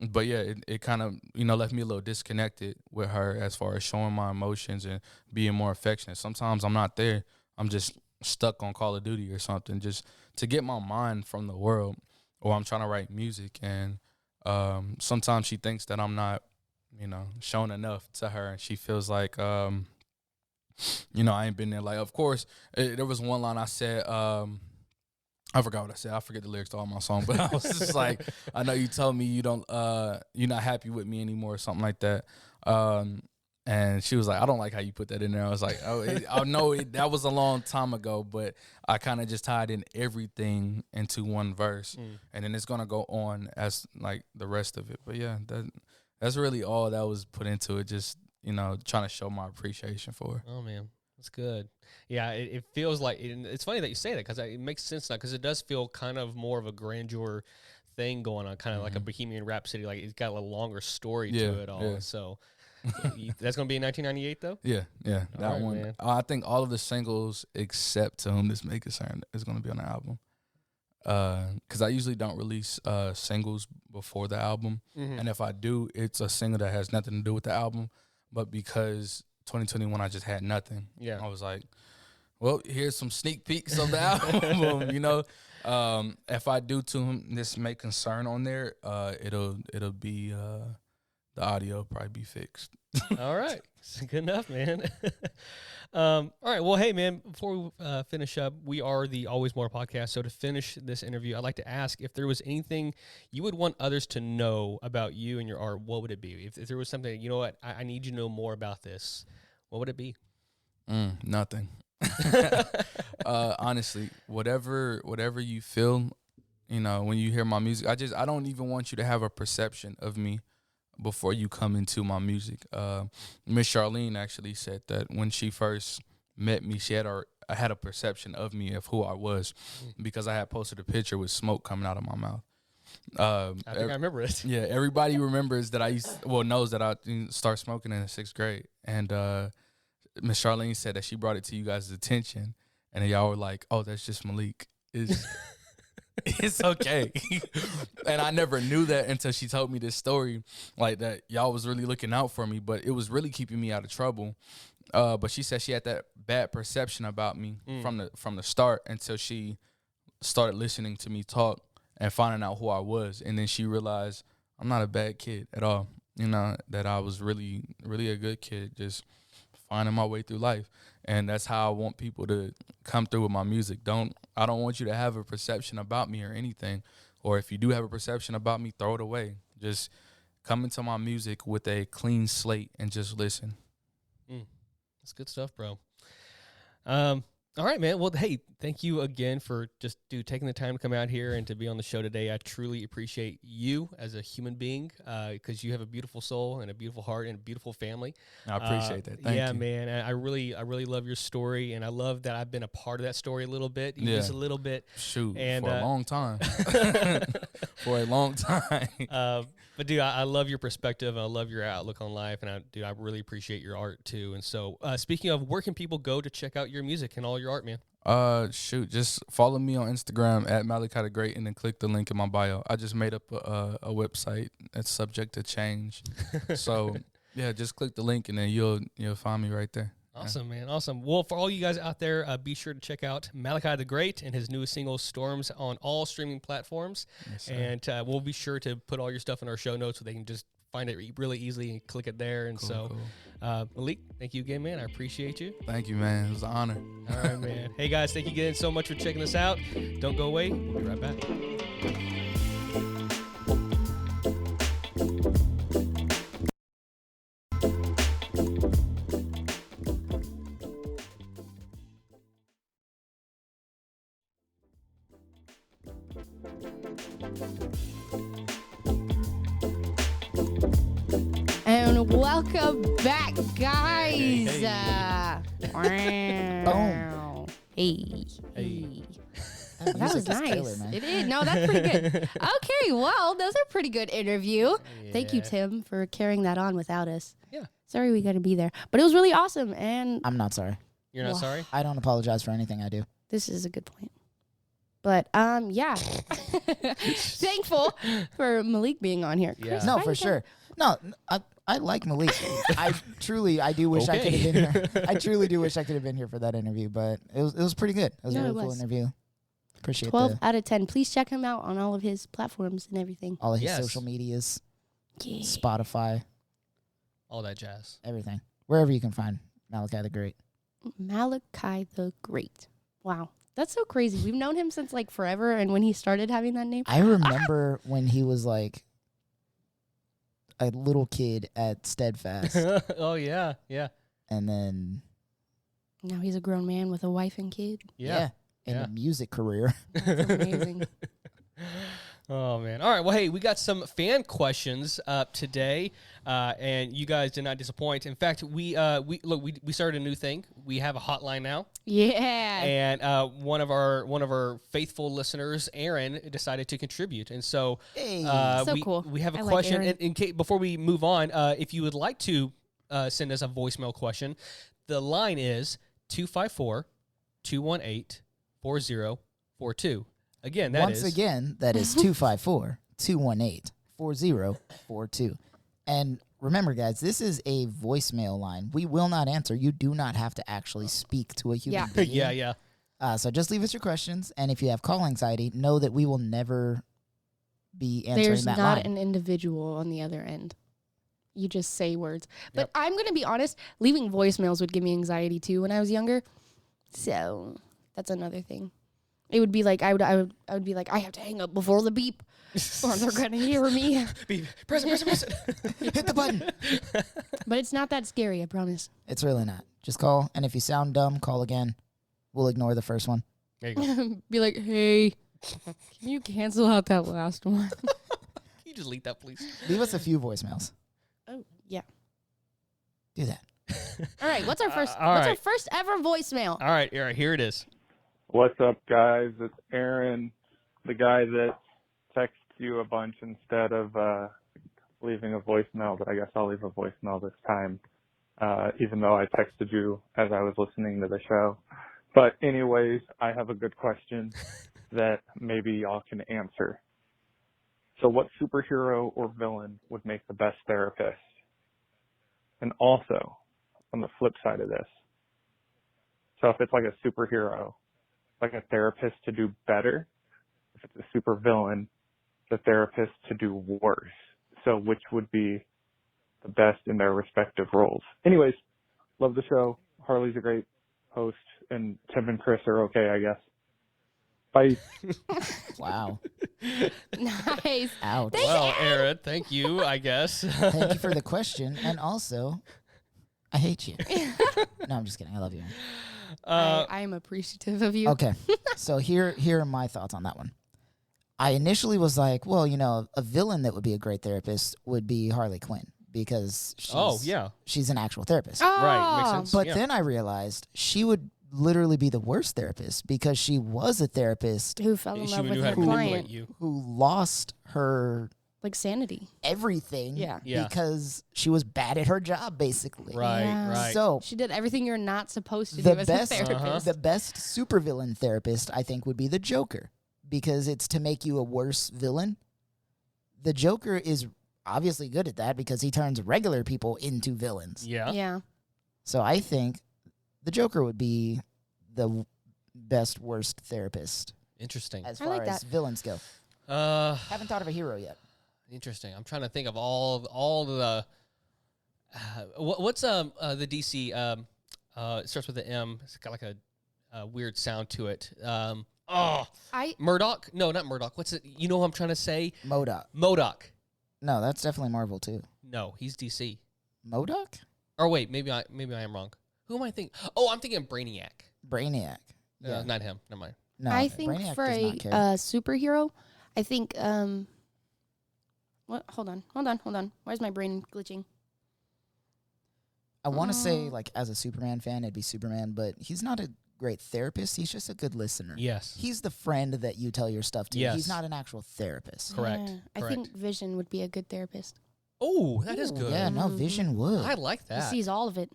But yeah, it kind of, you know, left me a little disconnected with her as far as showing my emotions and being more affectionate. Sometimes I'm not there. I'm just stuck on Call of Duty or something just to get my mind from the world, or I'm trying to write music. And sometimes she thinks that I'm not, you know, showing enough to her, and she feels like, you know, I ain't been there. Like, of course, there was one line I said, I forgot what I said. I forget the lyrics to all my songs, but I was just like, I know you told me you don't, you're not happy with me anymore or something like that. And she was like, I don't like how you put that in there. I was like, I know that was a long time ago, but I kind of just tied in everything into one verse, and then it's gonna go on as like the rest of it. But yeah, that's really all that was put into it. Just, you know, trying to show my appreciation for her. Oh man, that's good. Yeah, it feels like it's funny that you say that because it makes sense now, because it does feel kind of more of a grandeur thing going on, kind of like a Bohemian Rhapsody. Like it's got a longer story to it all. Yeah. So that's going to be in 1998 though? Yeah. That right, one. man. I think all of the singles except To Whom This May Concern is going to be on the album. Because I usually don't release singles before the album. And if I do, it's a single that has nothing to do with the album. But because 2021, I just had nothing. Yeah. I was like, well, here's some sneak peeks of the album, you know. If I do To Whom This May Concern on there, it'll be the audio will probably be fixed. All right. Good enough, man. All right. Well, hey, man, before we finish up, we are the Always More podcast. So to finish this interview, I'd like to ask if there was anything you would want others to know about you and your art, what would it be? If there was something, you know what, I need you to know more about this, what would it be? Nothing. Honestly, whatever you feel, you know, when you hear my music, I don't even want you to have a perception of me before you come into my music. Miss Charlene actually said that when she first met me, I had a perception of me, of who I was, because I had posted a picture with smoke coming out of my mouth. I think I remember it. Yeah, everybody remembers that knows that I started smoking in the 6th grade. And Miss Charlene said that she brought it to you guys' attention, and y'all were like, oh, that's just Malik. It's okay. And I never knew that until she told me this story, like that y'all was really looking out for me, but it was really keeping me out of trouble. But she said she had that bad perception about me from the start until she started listening to me talk and finding out who I was. And then she realized I'm not a bad kid at all. You know, that I was really, really a good kid, just finding my way through life. And that's how I want people to come through with my music. I don't want you to have a perception about me or anything. Or if you do have a perception about me, throw it away. Just come into my music with a clean slate and just listen. That's good stuff, bro. All right, man. Well, hey, thank you again for just taking the time to come out here and to be on the show today. I truly appreciate you as a human being, because you have a beautiful soul and a beautiful heart and a beautiful family. I appreciate that. Thank you. Man. I really love your story, and I love that I've been a part of that story a little bit, just a little bit. Shoot, and, for a long time. For a long time. But dude, I love your perspective, and I love your outlook on life, and I really appreciate your art too. And so, speaking of, where can people go to check out your music and all your art, man? Just follow me on Instagram at Malakai the Great, and then click the link in my bio. I just made up a website that's subject to change. So yeah, just click the link and then you'll find me right there. Awesome, man. Awesome. Well, for all you guys out there, be sure to check out Malakai the Great and his newest single, Storms, on all streaming platforms. Yes, sir. And we'll be sure to put all your stuff in our show notes so they can just find it really easily and click it there. And Cool. Malik, thank you again, man. I appreciate you. Thank you, man. It was an honor. All right, man. Hey, guys, thank you again so much for checking us out. Don't go away. We'll be right back. And welcome back, guys. Hey. Wow. Hey. That That was music is nice. killer, man. It is. No, that's pretty good. Okay, well, those are pretty good interview. Thank you, Yeah. Tim, for carrying that on without us. Yeah. Sorry we got to be there. But it was really awesome, and I'm not sorry. You're not Well, sorry? I don't apologize for anything I do. this is a good point. But, yeah. Thankful for Malik being on here. Yeah. No, why for you sure. No, I like Malik. I do wish I could have been here. I truly do wish I could have been here for that interview, but it was pretty good. It was No, a it really cool was. interview. Appreciate 12 out of 10. Please check him out on all of his platforms and everything. all of his Yes. social medias, Yeah. Spotify, All that jazz. everything. Wherever you can find Malakai the Great. Malakai the Great. Wow. That's so crazy. We've known him since like forever, and when he started having that name. I remember when he was like a little kid at Steadfast, Oh, yeah. and then Now he's a grown man with a wife and kid. Yeah. in Yeah. a music career. That's amazing. Oh, man. All right. Well, hey, we got some fan questions up today, and you guys did not disappoint. In fact, we started a new thing. We have a hotline now, Yeah. and one of our faithful listeners, Aaron, decided to contribute, and so Hey, So we, cool. we have a I like question. Aaron. In case before we move on, if you would like to send us a voicemail question, the line is 254-218-4042. Again, that once is again, that is 254-218-4042. And remember, guys, this is a voicemail line. We will not answer. You do not have to actually speak to a human Yeah. being. yeah. So just leave us your questions. And if you have call anxiety, know that we will never be answering There's that not line. an individual on the other end. You just say words. But I'm going to be honest, leaving voicemails would give me anxiety too when I was younger. So that's another thing. It would be like I would be like, I have to hang up before the beep or they're going to hear me. Press it. Hit the button. But it's not that scary, I promise. It's really not. Just call. And if you sound dumb, call again. We'll ignore the first one. There you go. Can Be like, hey, can you cancel out that last one? you just delete that, please? Leave us a few voicemails. Oh, yeah. Do that. All right, what's our first all what's our right. first ever voicemail? All right, here it is. What's up, guys? It's Aaron, the guy that texts you a bunch instead of leaving a voicemail, but I guess I'll leave a voicemail this time, even though I texted you as I was listening to the show. But anyways, I have a good question that maybe y'all can answer. So what superhero or villain would make the best therapist? And also, on the flip side of this, so if it's like a superhero, like a therapist to do better, if it's a super villain, the therapist to do worse. So which would be the best in their respective roles? Anyways, love the show. Harley's a great host, and Tim and Chris are okay, I guess. Bye. Wow. Nice. Ouch. Well, Aaron, thank you, I guess. Thank you for the question. And also, I hate you. No, I'm just kidding. I love you. I am appreciative of you. Okay. So here are my thoughts on that one. I initially was like, well, you know, a villain that would be a great therapist would be Harley Quinn because she's an actual therapist. Oh, Right, makes sense. But Yeah. then I realized she would literally be the worst therapist because she was a therapist Who fell in She love knew with how her to manipulate client. you. who lost her Like sanity. everything Yeah. Yeah. because she was bad at her job, basically. Right, Yeah. right. So She did everything you're not supposed to the do as best, a therapist. the best supervillain therapist, I think, would be the Joker because it's to make you a worse villain. The Joker is obviously good at that because he turns regular people into villains. Yeah. Yeah. So I think the Joker would be the best worst therapist Interesting. as I far like as that. villains go. Uh, Haven't thought of a hero yet. Interesting. I'm trying to think of all the. What's the DC? It starts with an M. It's got like a weird sound to it. Murdoch? No, not Murdoch. What's it? You know what I'm trying to say? MODOK. No, that's definitely Marvel too. No, he's DC. MODOK? Or wait, maybe I am wrong. Who am I thinking? Oh, I'm thinking Brainiac. Brainiac. Yeah. Not him. Never mind. No, I think Brainiac for does a not care. superhero, I think what? Hold on. Where's my brain glitching? I want to say, like, as a Superman fan, it'd be Superman, but he's not a great therapist. He's just a good listener. Yes. He's the friend that you tell your stuff to. Yes. He's not an actual therapist. Correct. Yeah, I Correct. think Vision would be a good therapist. Oh, that is Ooh, good. Yeah, no, Mhm. Vision would. I like He that. sees all of it.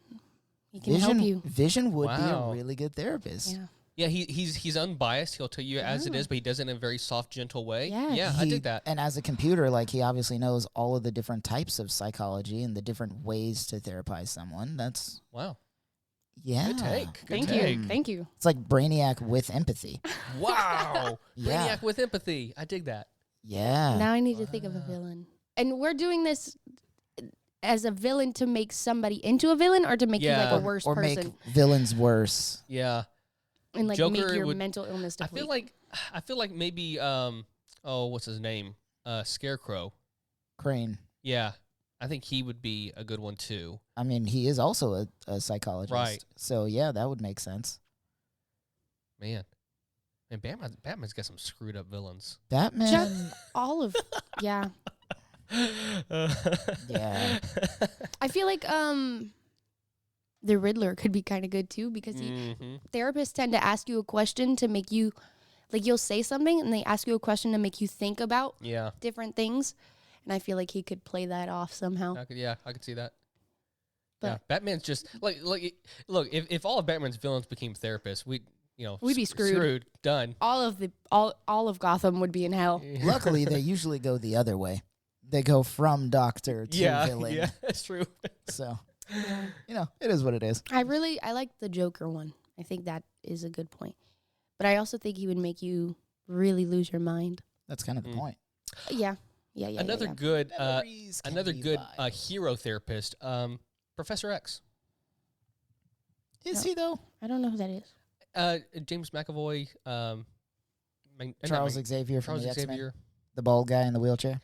He can help you. Vision would be Wow. a really good therapist. Yeah. Yeah, he's unbiased. He'll tell you as it is, but he does it in a very soft, gentle way. Yes. Yeah, I dig that. And as a computer, like, he obviously knows all of the different types of psychology and the different ways to therapize someone. That's, Wow. yeah. Good take. Good Thank take. you. Thank you. It's like Brainiac with empathy. Wow. Yeah. Brainiac with empathy. I dig that. Yeah. Now I need to think of a villain. And we're doing this as a villain to make somebody into a villain or to make you like Yeah. a worse or person make villains worse. Yeah. and like Joker make your would- mental illness I deplete. feel like maybe what's his name? Scarecrow. Crane. Yeah. I think he would be a good one too. I mean, he is also a psychologist. Right. So, yeah, that would make sense. Man. And Batman's got some screwed up villains. Batman. Just all of yeah. Yeah. I feel like the Riddler could be kind of good too because Mhm. therapists tend to ask you a question to make you like you'll say something and they ask you a question to make you think about Yeah. different things, and I feel like he could play that off somehow. I could see that. But- Yeah, Batman's just like look. If all of Batman's villains became therapists, we'd We'd be screwed. Done. All of Gotham would be in hell. Luckily, they usually go the other way. They go from doctor to villain. Yeah, that's true. So, it is what it is. I like the Joker one. I think that is a good point. But I also think he would make you really lose your mind. That's kind of the point. Yeah. Another yeah. good, Memories can another be good fine. hero therapist, Professor X. Is he, though? I don't know who that is. James McAvoy. Charles Xavier from Charles the X-Men. Xavier. The bald guy in the wheelchair.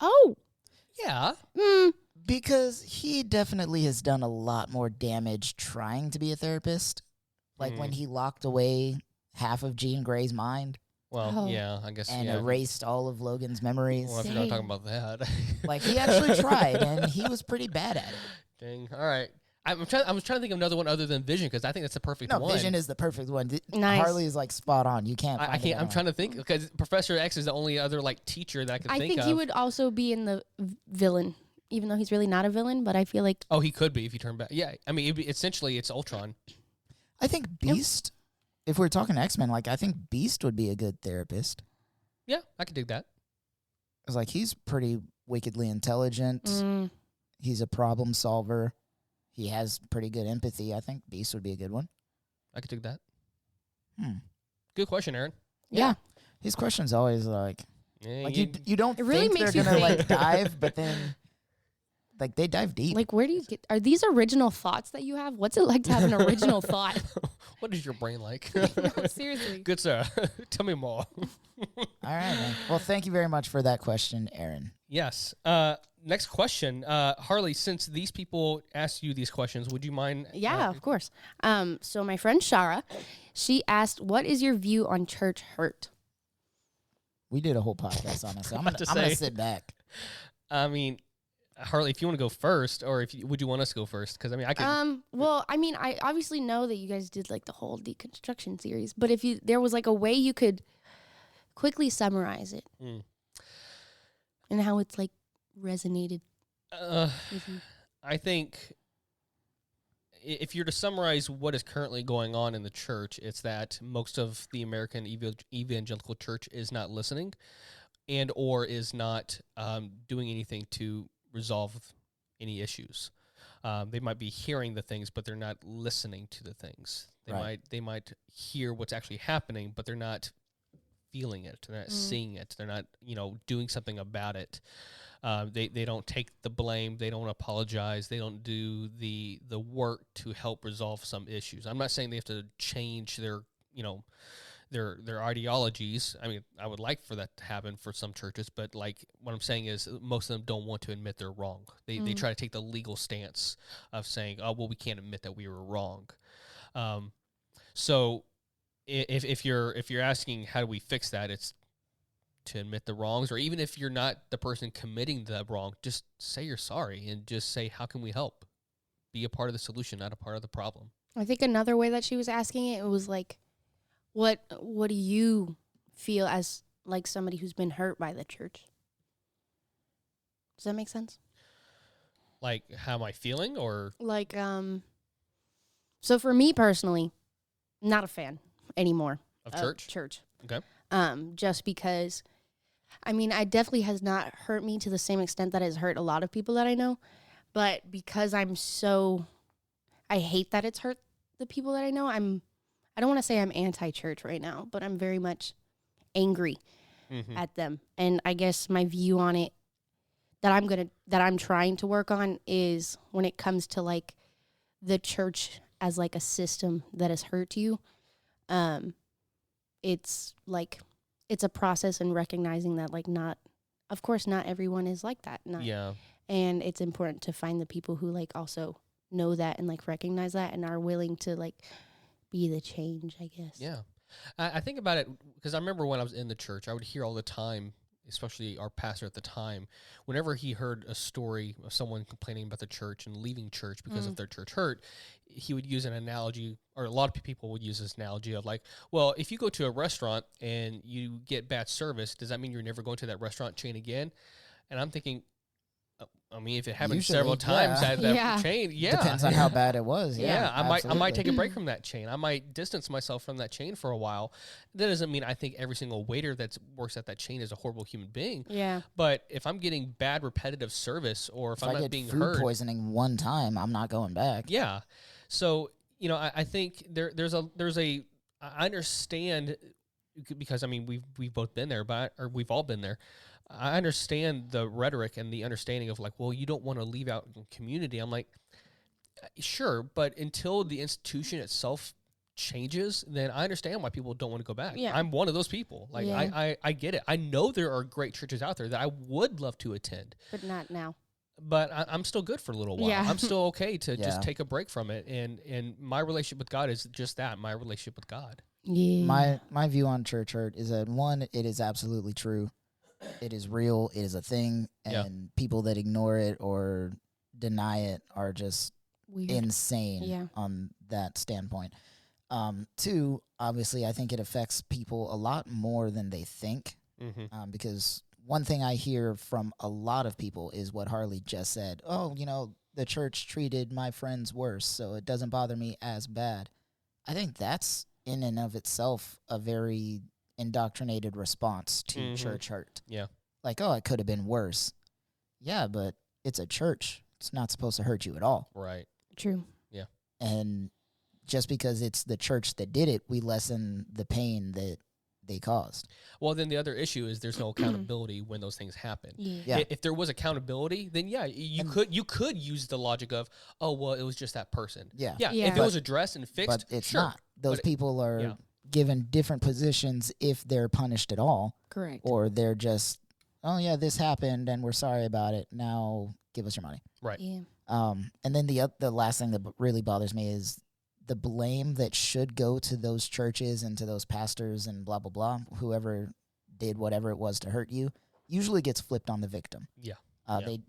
Oh. Yeah. Because he definitely has done a lot more damage trying to be a therapist. Like when he locked away half of Jean Grey's mind Well, Oh. yeah, I guess. and yeah. erased all of Logan's memories. Well, if you're not Dang. talking about that. Like, he actually tried, and he was pretty bad at it. Dang. All right. I was trying to think of another one other than Vision because I think that's the perfect No, one. Vision is the perfect one. Nice. Harley is, like, spot on. You can't find I can't. it I'm trying to think because Professor X is the only other like teacher that I can I think think of. he would also be in the villain, even though he's really not a villain. But I feel like Oh, he could be if you turn back. Yeah, I mean, essentially, it's Ultron. I think Beast, if we're talking X-Men, like, I think Beast would be a good therapist. Yeah, I could dig that. Because, like, he's pretty wickedly intelligent. He's a problem solver. He has pretty good empathy. I think Beast would be a good one. I could dig that. Hmm. Good question, Aaron. yeah. His question's always like Yeah, you don't It really think makes they're you gonna think. like dive, but then like they dive deep. Like, where do you get? Are these original thoughts that you have? What's it like to have an original thought? What is your brain like? No, seriously. Good sir. Tell me more. All right, man. Well, thank you very much for that question, Aaron. Yes. Next question, Harley. Since these people asked you these questions, would you mind? Yeah, of course. So my friend Shara, she asked, "What is your view on church hurt?" We did a whole podcast on this. So I'm About to gonna say. sit back. I mean, Harley, if you want to go first, or would you want us to go first? Because I mean, I could. Well, I mean, I obviously know that you guys did like the whole deconstruction series, but if there was like a way you could quickly summarize it and how it's like resonated with you. I think if you're to summarize what is currently going on in the church, it's that most of the American evangelical church is not listening and or is not doing anything to resolve any issues. They might be hearing the things, but they're not listening to the things. They Right. might hear what's actually happening, but they're not feeling it. They're not seeing it. They're not, doing something about it. They don't take the blame. They don't apologize. They don't do the work to help resolve some issues. I'm not saying they have to change their ideologies. I mean, I would like for that to happen for some churches, but like what I'm saying is most of them don't want to admit they're wrong. They try to take the legal stance of saying, oh, well, we can't admit that we were wrong. So if you're asking how do we fix that, it's to admit the wrongs, or even if you're not the person committing the wrong, just say you're sorry and just say, how can we help? Be a part of the solution, not a part of the problem. I think another way that she was asking it was like, what do you feel as like somebody who's been hurt by the church? Does that make sense? Like, how am I feeling, or like so for me personally, not a fan anymore of church. Okay. Just because, I mean, it definitely has not hurt me to the same extent that it's hurt a lot of people that I know, but because I hate that it's hurt the people that I know, I don't want to say I'm anti-church right now, but I'm very much angry at them. And I guess my view on it that I'm trying to work on is when it comes to like the church as like a system that has hurt you. It's like, it's a process in recognizing that like of course not everyone is like that. Yeah. And it's important to find the people who like also know that and like recognize that and are willing to like be the change, I guess. Yeah. I think about it because I remember when I was in the church, I would hear all the time, especially our pastor at the time, whenever he heard a story of someone complaining about the church and leaving church because of their church hurt, he would use an analogy, or a lot of people would use this analogy of like, well, if you go to a restaurant and you get bad service, does that mean you're never going to that restaurant chain again? And I'm thinking, I mean, if it happens Usually, several times yeah. at that chain, Depends on how bad it was. Yeah, I might absolutely. take a break from that chain. I might distance myself from that chain for a while. That doesn't mean I think every single waiter that works at that chain is a horrible human being. Yeah. But if I'm getting bad repetitive service, or if I'm I not get being food heard, poisoning one time, I'm not going back. yeah. So I think there's a I understand, because I mean we've both been there, or we've all been there. I understand the rhetoric and the understanding of like, well, you don't want to leave out community. I'm like, sure, but until the institution itself changes, then I understand why people don't want to go back. Yeah. I'm one of those people. Like, Yeah. I get it. I know there are great churches out there that I would love to attend, But not now. but I'm still good for a little while. Yeah. I'm still okay to Yeah. just take a break from it. And my relationship with God is just that, my relationship with God. Yeah. My view on church hurt is that, one, it is absolutely true. It is real. It is a thing. And people that ignore it or deny it are just Weird. insane on that standpoint. Two, obviously, I think it affects people a lot more than they think. Because one thing I hear from a lot of people is what Harley just said. Oh, the church treated my friends worse, so it doesn't bother me as bad. I think that's in and of itself a very indoctrinated response to church hurt. Yeah. Like, oh, it could have been worse. Yeah, but it's a church. It's not supposed to hurt you at all. Right. True. Yeah. And just because it's the church that did it, we lessen the pain that they caused. Well, then the other issue is there's no accountability when those things happen. Yeah. If there was accountability, then you could use the logic of, oh, well, it was just that person. Yeah. Yeah. Yeah. If it was addressed and fixed, But it's sure. not. Those But people are given different positions if they're punished at all, Correct. or they're just, oh yeah, this happened and we're sorry about it. Now give us your money. Right. Yeah. And then the last thing that really bothers me is the blame that should go to those churches and to those pastors and blah, blah, blah, whoever did whatever it was to hurt you, usually gets flipped on the victim. Yeah.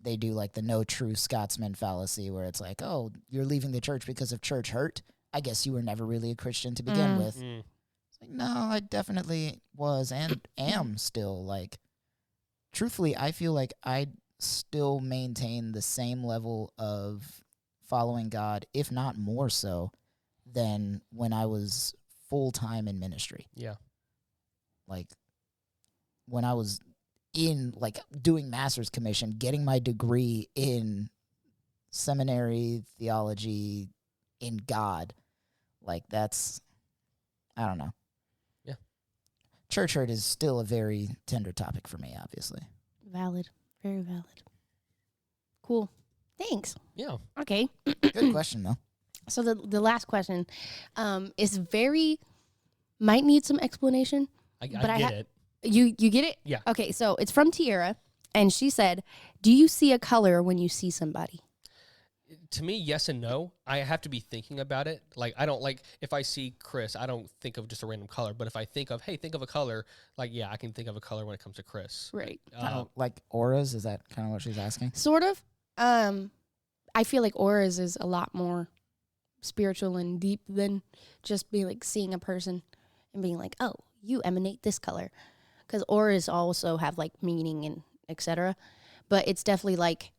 They do like the no true Scotsman fallacy where it's like, oh, you're leaving the church because of church hurt. I guess you were never really a Christian to begin with. It's like, no, I definitely was and am still. Like, truthfully, I feel like I still maintain the same level of following God, if not more so, than when I was full-time in ministry. Yeah. Like, when I was in, like, doing master's commission, getting my degree in seminary, theology, in God, like, that's, I don't know. Yeah. church hurt is still a very tender topic for me, obviously. Valid. Very valid. Cool. Thanks. Yeah. Okay. Good question, though. So the last question is might need some explanation. I But get it. You get it? Yeah. Okay, so it's from Tiara, and she said, do you see a color when you see somebody? To me, yes and no. I have to be thinking about it. Like, I don't like, if I see Chris, I don't think of just a random color. But if I think of, hey, think of a color, like, yeah, I can think of a color when it comes to Chris. Right. Kind of like auras, is that kind of what she's asking? Sort of. I feel like auras is a lot more spiritual and deep than just being like seeing a person and being like, oh, you emanate this color. Because auras also have like meaning and etc. But it's definitely like,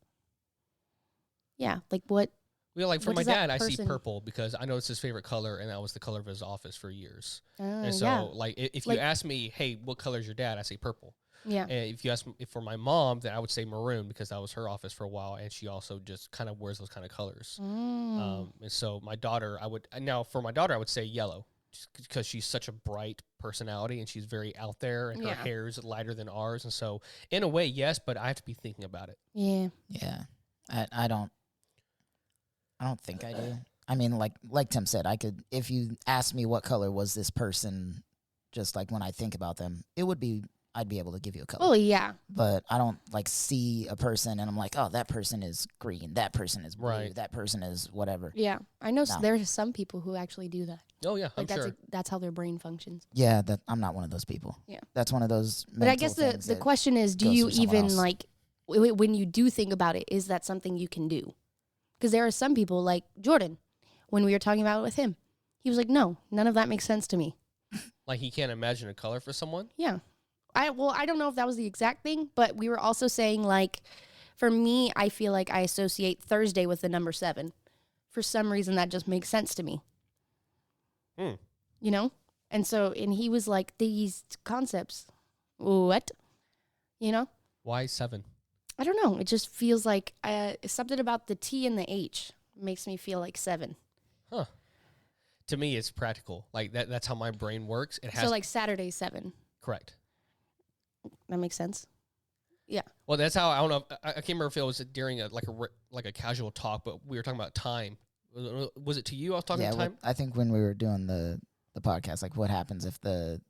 yeah, like what? Well, like for What my does that dad, I see person- purple because I know it's his favorite color, and that was the color of his office for years. And so, Yeah. like, if Like- you ask me, hey, what color is your dad? I say purple. Yeah. And if you ask me for my mom, then I would say maroon because that was her office for a while, and she also just kind of wears those kind of colors. And so my daughter, I would say yellow, just because she's such a bright personality and she's very out there, and her Yeah. hair's lighter than ours. And so, in a way, yes, but I have to be thinking about it. Yeah. Yeah. I don't think I do. I mean, like Tim said, I could, if you asked me what color was this person, just like when I think about them, I'd be able to give you a color. Oh, yeah. But I don't like see a person and I'm like, oh, that person is green, that person is blue, Right. that person is whatever. Yeah. I know No. there's some people who actually do that. Oh yeah, I'm Like sure. that's how their brain functions. Yeah, I'm not one of those people. Yeah. That's one of those. But I guess the question is, do goes you through someone even else. like when you do think about it, is that something you can do? Because there are some people like Jordan, when we were talking about it with him, he was like, no, none of that makes sense to me. Like he can't imagine a color for someone. Yeah. I don't know if that was the exact thing, but we were also saying like, for me, I feel like I associate Thursday with the number 7. For some reason, that just makes sense to me. You know? And he was like, these concepts, what? You know? Why 7? I don't know. It just feels like something about the T and the H makes me feel like 7. Huh. To me, it's practical. Like that's how my brain works. It has So like Saturday 7. correct. That makes sense. Yeah. Well, that's how I don't know. I can't remember if it was during a casual talk, but we were talking about time. Was it to you? I was talking Yeah, about time. I think when we were doing the podcast, like what happens if the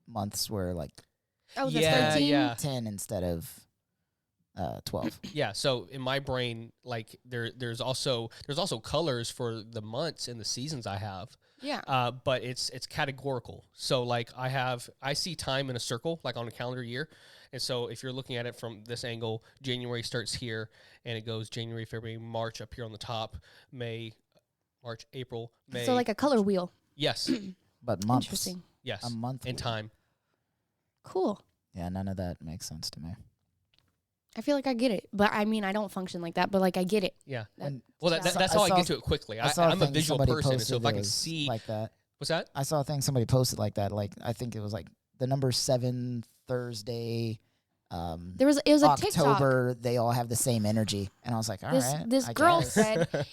months were like Oh, the Yeah, 13? yeah. 10 instead of 12. Yeah. So in my brain, like there's also colors for the months and the seasons I have. Yeah. But it's categorical. So like I see time in a circle, like on a calendar year. And so if you're looking at it from this angle, January starts here and it goes January, February, March up here on the top, May, March, April, May. So like a color wheel. Yes. But months. Interesting. Yes. A month. In time. Cool. Yeah, none of that makes sense to me. I feel like I get it. But I mean, I don't function like that, but like I get it. Yeah. And Well, Yeah. that's I how I saw- get to it quickly. I saw I'm a thing visual somebody person, and so posted if I that can was see, like that. what's that? I saw a thing somebody posted like that. Like I think it was like the number 7 Thursday. It was a TikTok. October, they all have the same energy, and I was like, all right. This I girl guess. said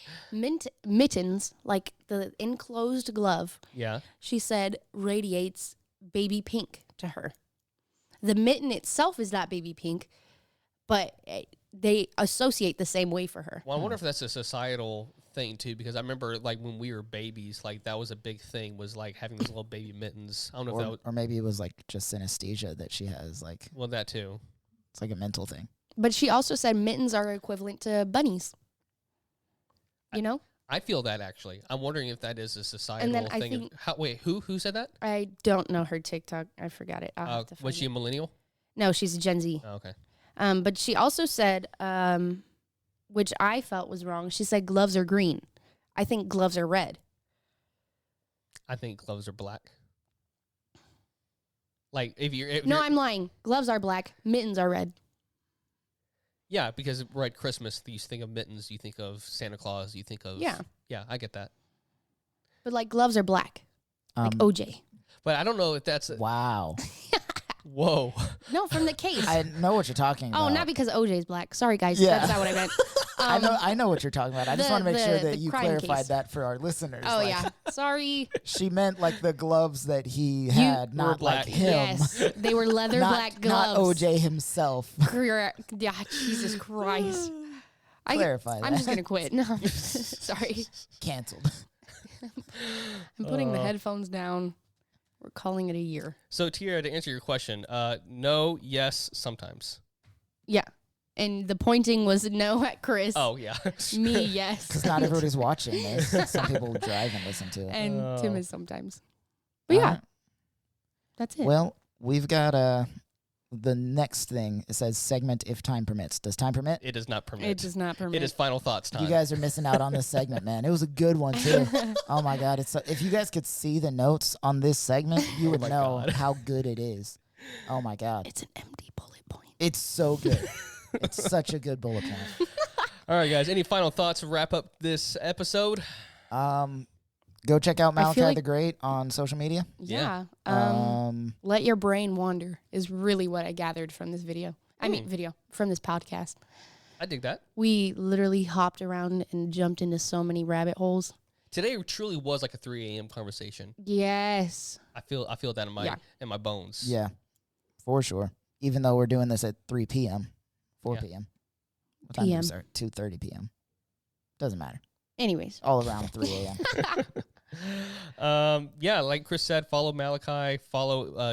mittens, like the enclosed glove, Yeah. she said radiates baby pink to her. The mitten itself is not baby pink, but they associate the same way for her. Well, I wonder if that's a societal thing too, because I remember like when we were babies, like that was a big thing, was like having these little baby mittens. I don't know if that was, or maybe it was like just synesthesia that she has. Like well, that too. it's like a mental thing. But she also said mittens are equivalent to bunnies. You know? I feel that actually. I'm wondering if that is a societal then I thing. think- Wait, who said that? I don't know her TikTok. I forgot it. I'll have to find Was she it. a millennial? No, she's a Gen Z. Oh, okay. But she also said, which I felt was wrong, she said gloves are green. I think gloves are red. I think gloves are black. Like if you're No, I'm lying. Gloves are black. Mittens are red. yeah, because right Christmas, you think of mittens, you think of Santa Claus, you think of Yeah. I get that. But like gloves are black. Like Um, OJ. But I don't know if that's Wow. whoa. No, from the case. I know what you're talking about. Oh, not because OJ is black. Sorry, guys. Yeah. That's not what I meant. I know what you're talking about. I just want to make sure that the you crime clarified case. that for our listeners. Oh Like, yeah, sorry. she meant like the gloves that he had, were not black. like him. Yes, they were leather black Not gloves. OJ himself. Correct. Yeah, Jesus Christ. Clarify I'm just that. gonna quit. No, sorry. Canceled. I'm putting the headphones down. We're calling it a year. So, Tiara, to answer your question, no, yes, sometimes. Yeah, and the pointing was no at Chris. Oh, yeah. Me, yes. Because not everybody's watching this. Some people drive and listen to it. And Tim is sometimes. But yeah, Alright. that's it. Well, we've got the next thing. It says segment if time permits. Does time permit? It does not permit. It does not permit. It is final thoughts time. You guys are missing out on this segment, man. It was a good one too. Oh my god! If you guys could see the notes on this segment, you would my know God. how good it is. Oh my god, It's an empty bullet point. it's so good. It's such a good bullet point. All right, guys. Any final thoughts to wrap up this episode? Go check out I feel Malakai like- the Great on social media. Yeah. Yeah. Let your brain wander is really what I gathered from this video. I mean, from this podcast. I dig that. We literally hopped around and jumped into so many rabbit holes. Today truly was like a 3 a.m. conversation. Yes. I feel that in my bones. Yeah, for sure. Even though we're doing this at 3 p.m., 4 Yeah. p.m. What time do PM. we start? 2:30 p.m. Doesn't matter. Anyways. All around 3 a.m. Yeah, like Chris said, follow Malakai.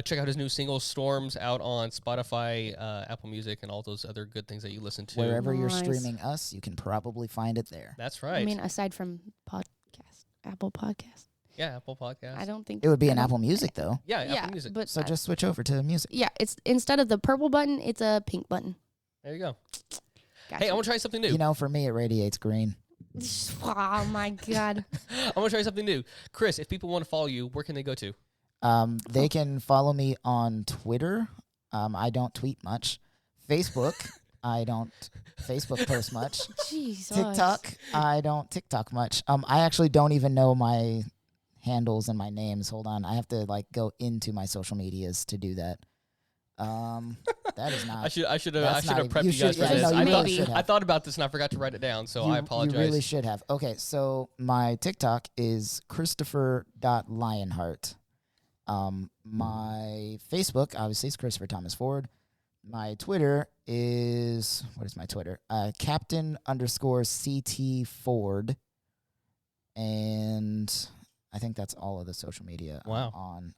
Check out his new single "Storms" out on Spotify, Apple Music, and all those other good things that you listen to. Wherever you're Nice. streaming us, you can probably find it there. That's right. I mean, aside from Apple Podcast, yeah, Apple Podcast. I don't think It would be I in don't- Apple Music though. Yeah, Yeah, Apple Music. but So just switch over to music. yeah, it's instead of the purple button, it's a pink button. There you go. Gotcha. Hey, I want to try something new. You know, for me, it radiates green. Oh my god. I want to try something new. Chris, if people want to follow you, where can they go to? They can follow me on Twitter. I don't tweet much. Facebook, I don't Facebook post much. Jesus. TikTok, I don't TikTok much. I actually don't even know my handles and my names. Hold on, I have to like go into my social medias to do that. That is not. I should have that's not prepped even- you guys should- for yeah, this. no, you really should I have. thought about this and I forgot to write it down, so I apologize. You really should have. Okay, so my TikTok is Christopher.Lionheart. My Facebook, obviously, is Christopher Thomas Ford. My Twitter is, what is my Twitter? Captain_CT Ford. And I think that's all of the social media I'm Wow. on.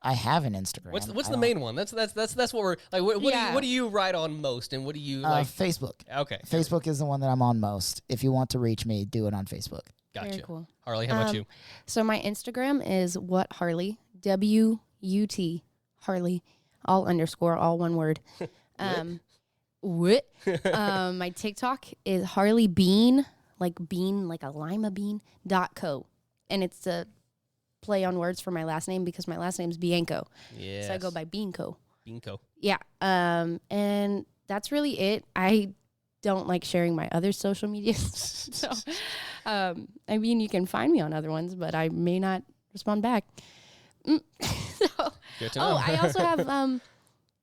I have an Instagram. What's I the don't- main one? That's what we're like. Yeah. What do you write on most, and what do you like? Facebook. Okay, Facebook is the one that I'm on most. If you want to reach me, do it on Facebook. gotcha. Very cool. Harley, how about you? So my Instagram is what Harley, WUT Harley, all underscore, all one word. What? My TikTok is Harley Bean, like a lima bean .co, and it's a play on words for my last name because my last name's Bianco, Yeah. so I go by Beanco. Binko. Yeah. And that's really it. I don't like sharing my other social media. So, I mean, you can find me on other ones, but I may not respond back. So, Good to know. I also have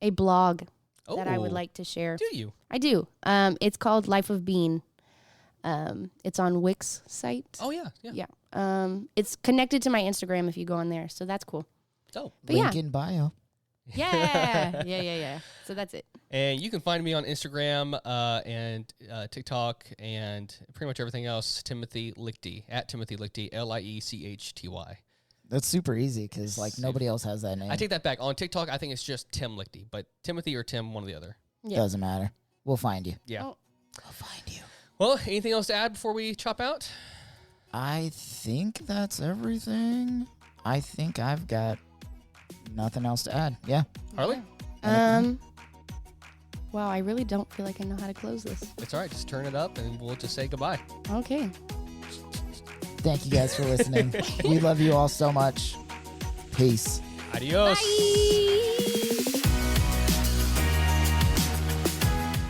a blog that I would Oh, like to share. Do you? I do. It's called Life of Bean. It's on Wix site. Oh yeah. Yeah. It's connected to my Instagram if you go on there, so that's cool. Oh. But Link yeah. in bio. Yeah. So that's it. And you can find me on Instagram and TikTok and pretty much everything else. Timothy Lichty at Timothy Lichty, Liechty. That's super easy because like nobody else has that name. I take that back. On TikTok, I think it's just Tim Lichty, but Timothy or Tim, one or the other. Yeah. Doesn't matter. We'll find you. Yeah. Oh. We'll find you. Well, anything else to add before we chop out? I think that's everything. I think I've got nothing else to add. Yeah. Harley? Wow, I really don't feel like I know how to close this. It's all right. Just turn it up and we'll just say goodbye. Okay. Thank you guys for listening. We love you all so much. Peace. Adios.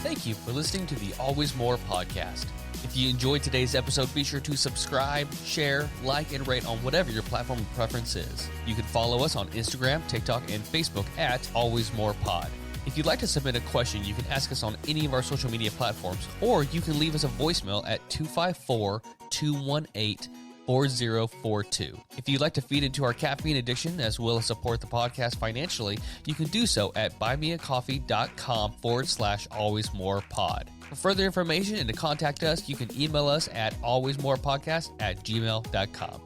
Thank you for listening to the Always More podcast. If you enjoyed today's episode, be sure to subscribe, share, like, and rate on whatever your platform of preference is. You can follow us on Instagram, TikTok, and Facebook at Always More Pod. If you'd like to submit a question, you can ask us on any of our social media platforms, or you can leave us a voicemail at 254-218-4042. If you'd like to feed into our caffeine addiction as well as support the podcast financially, you can do so at buymeacoffee.com/alwaysmorepod. For further information and to contact us, you can email us at alwaysmorepodcast@gmail.com.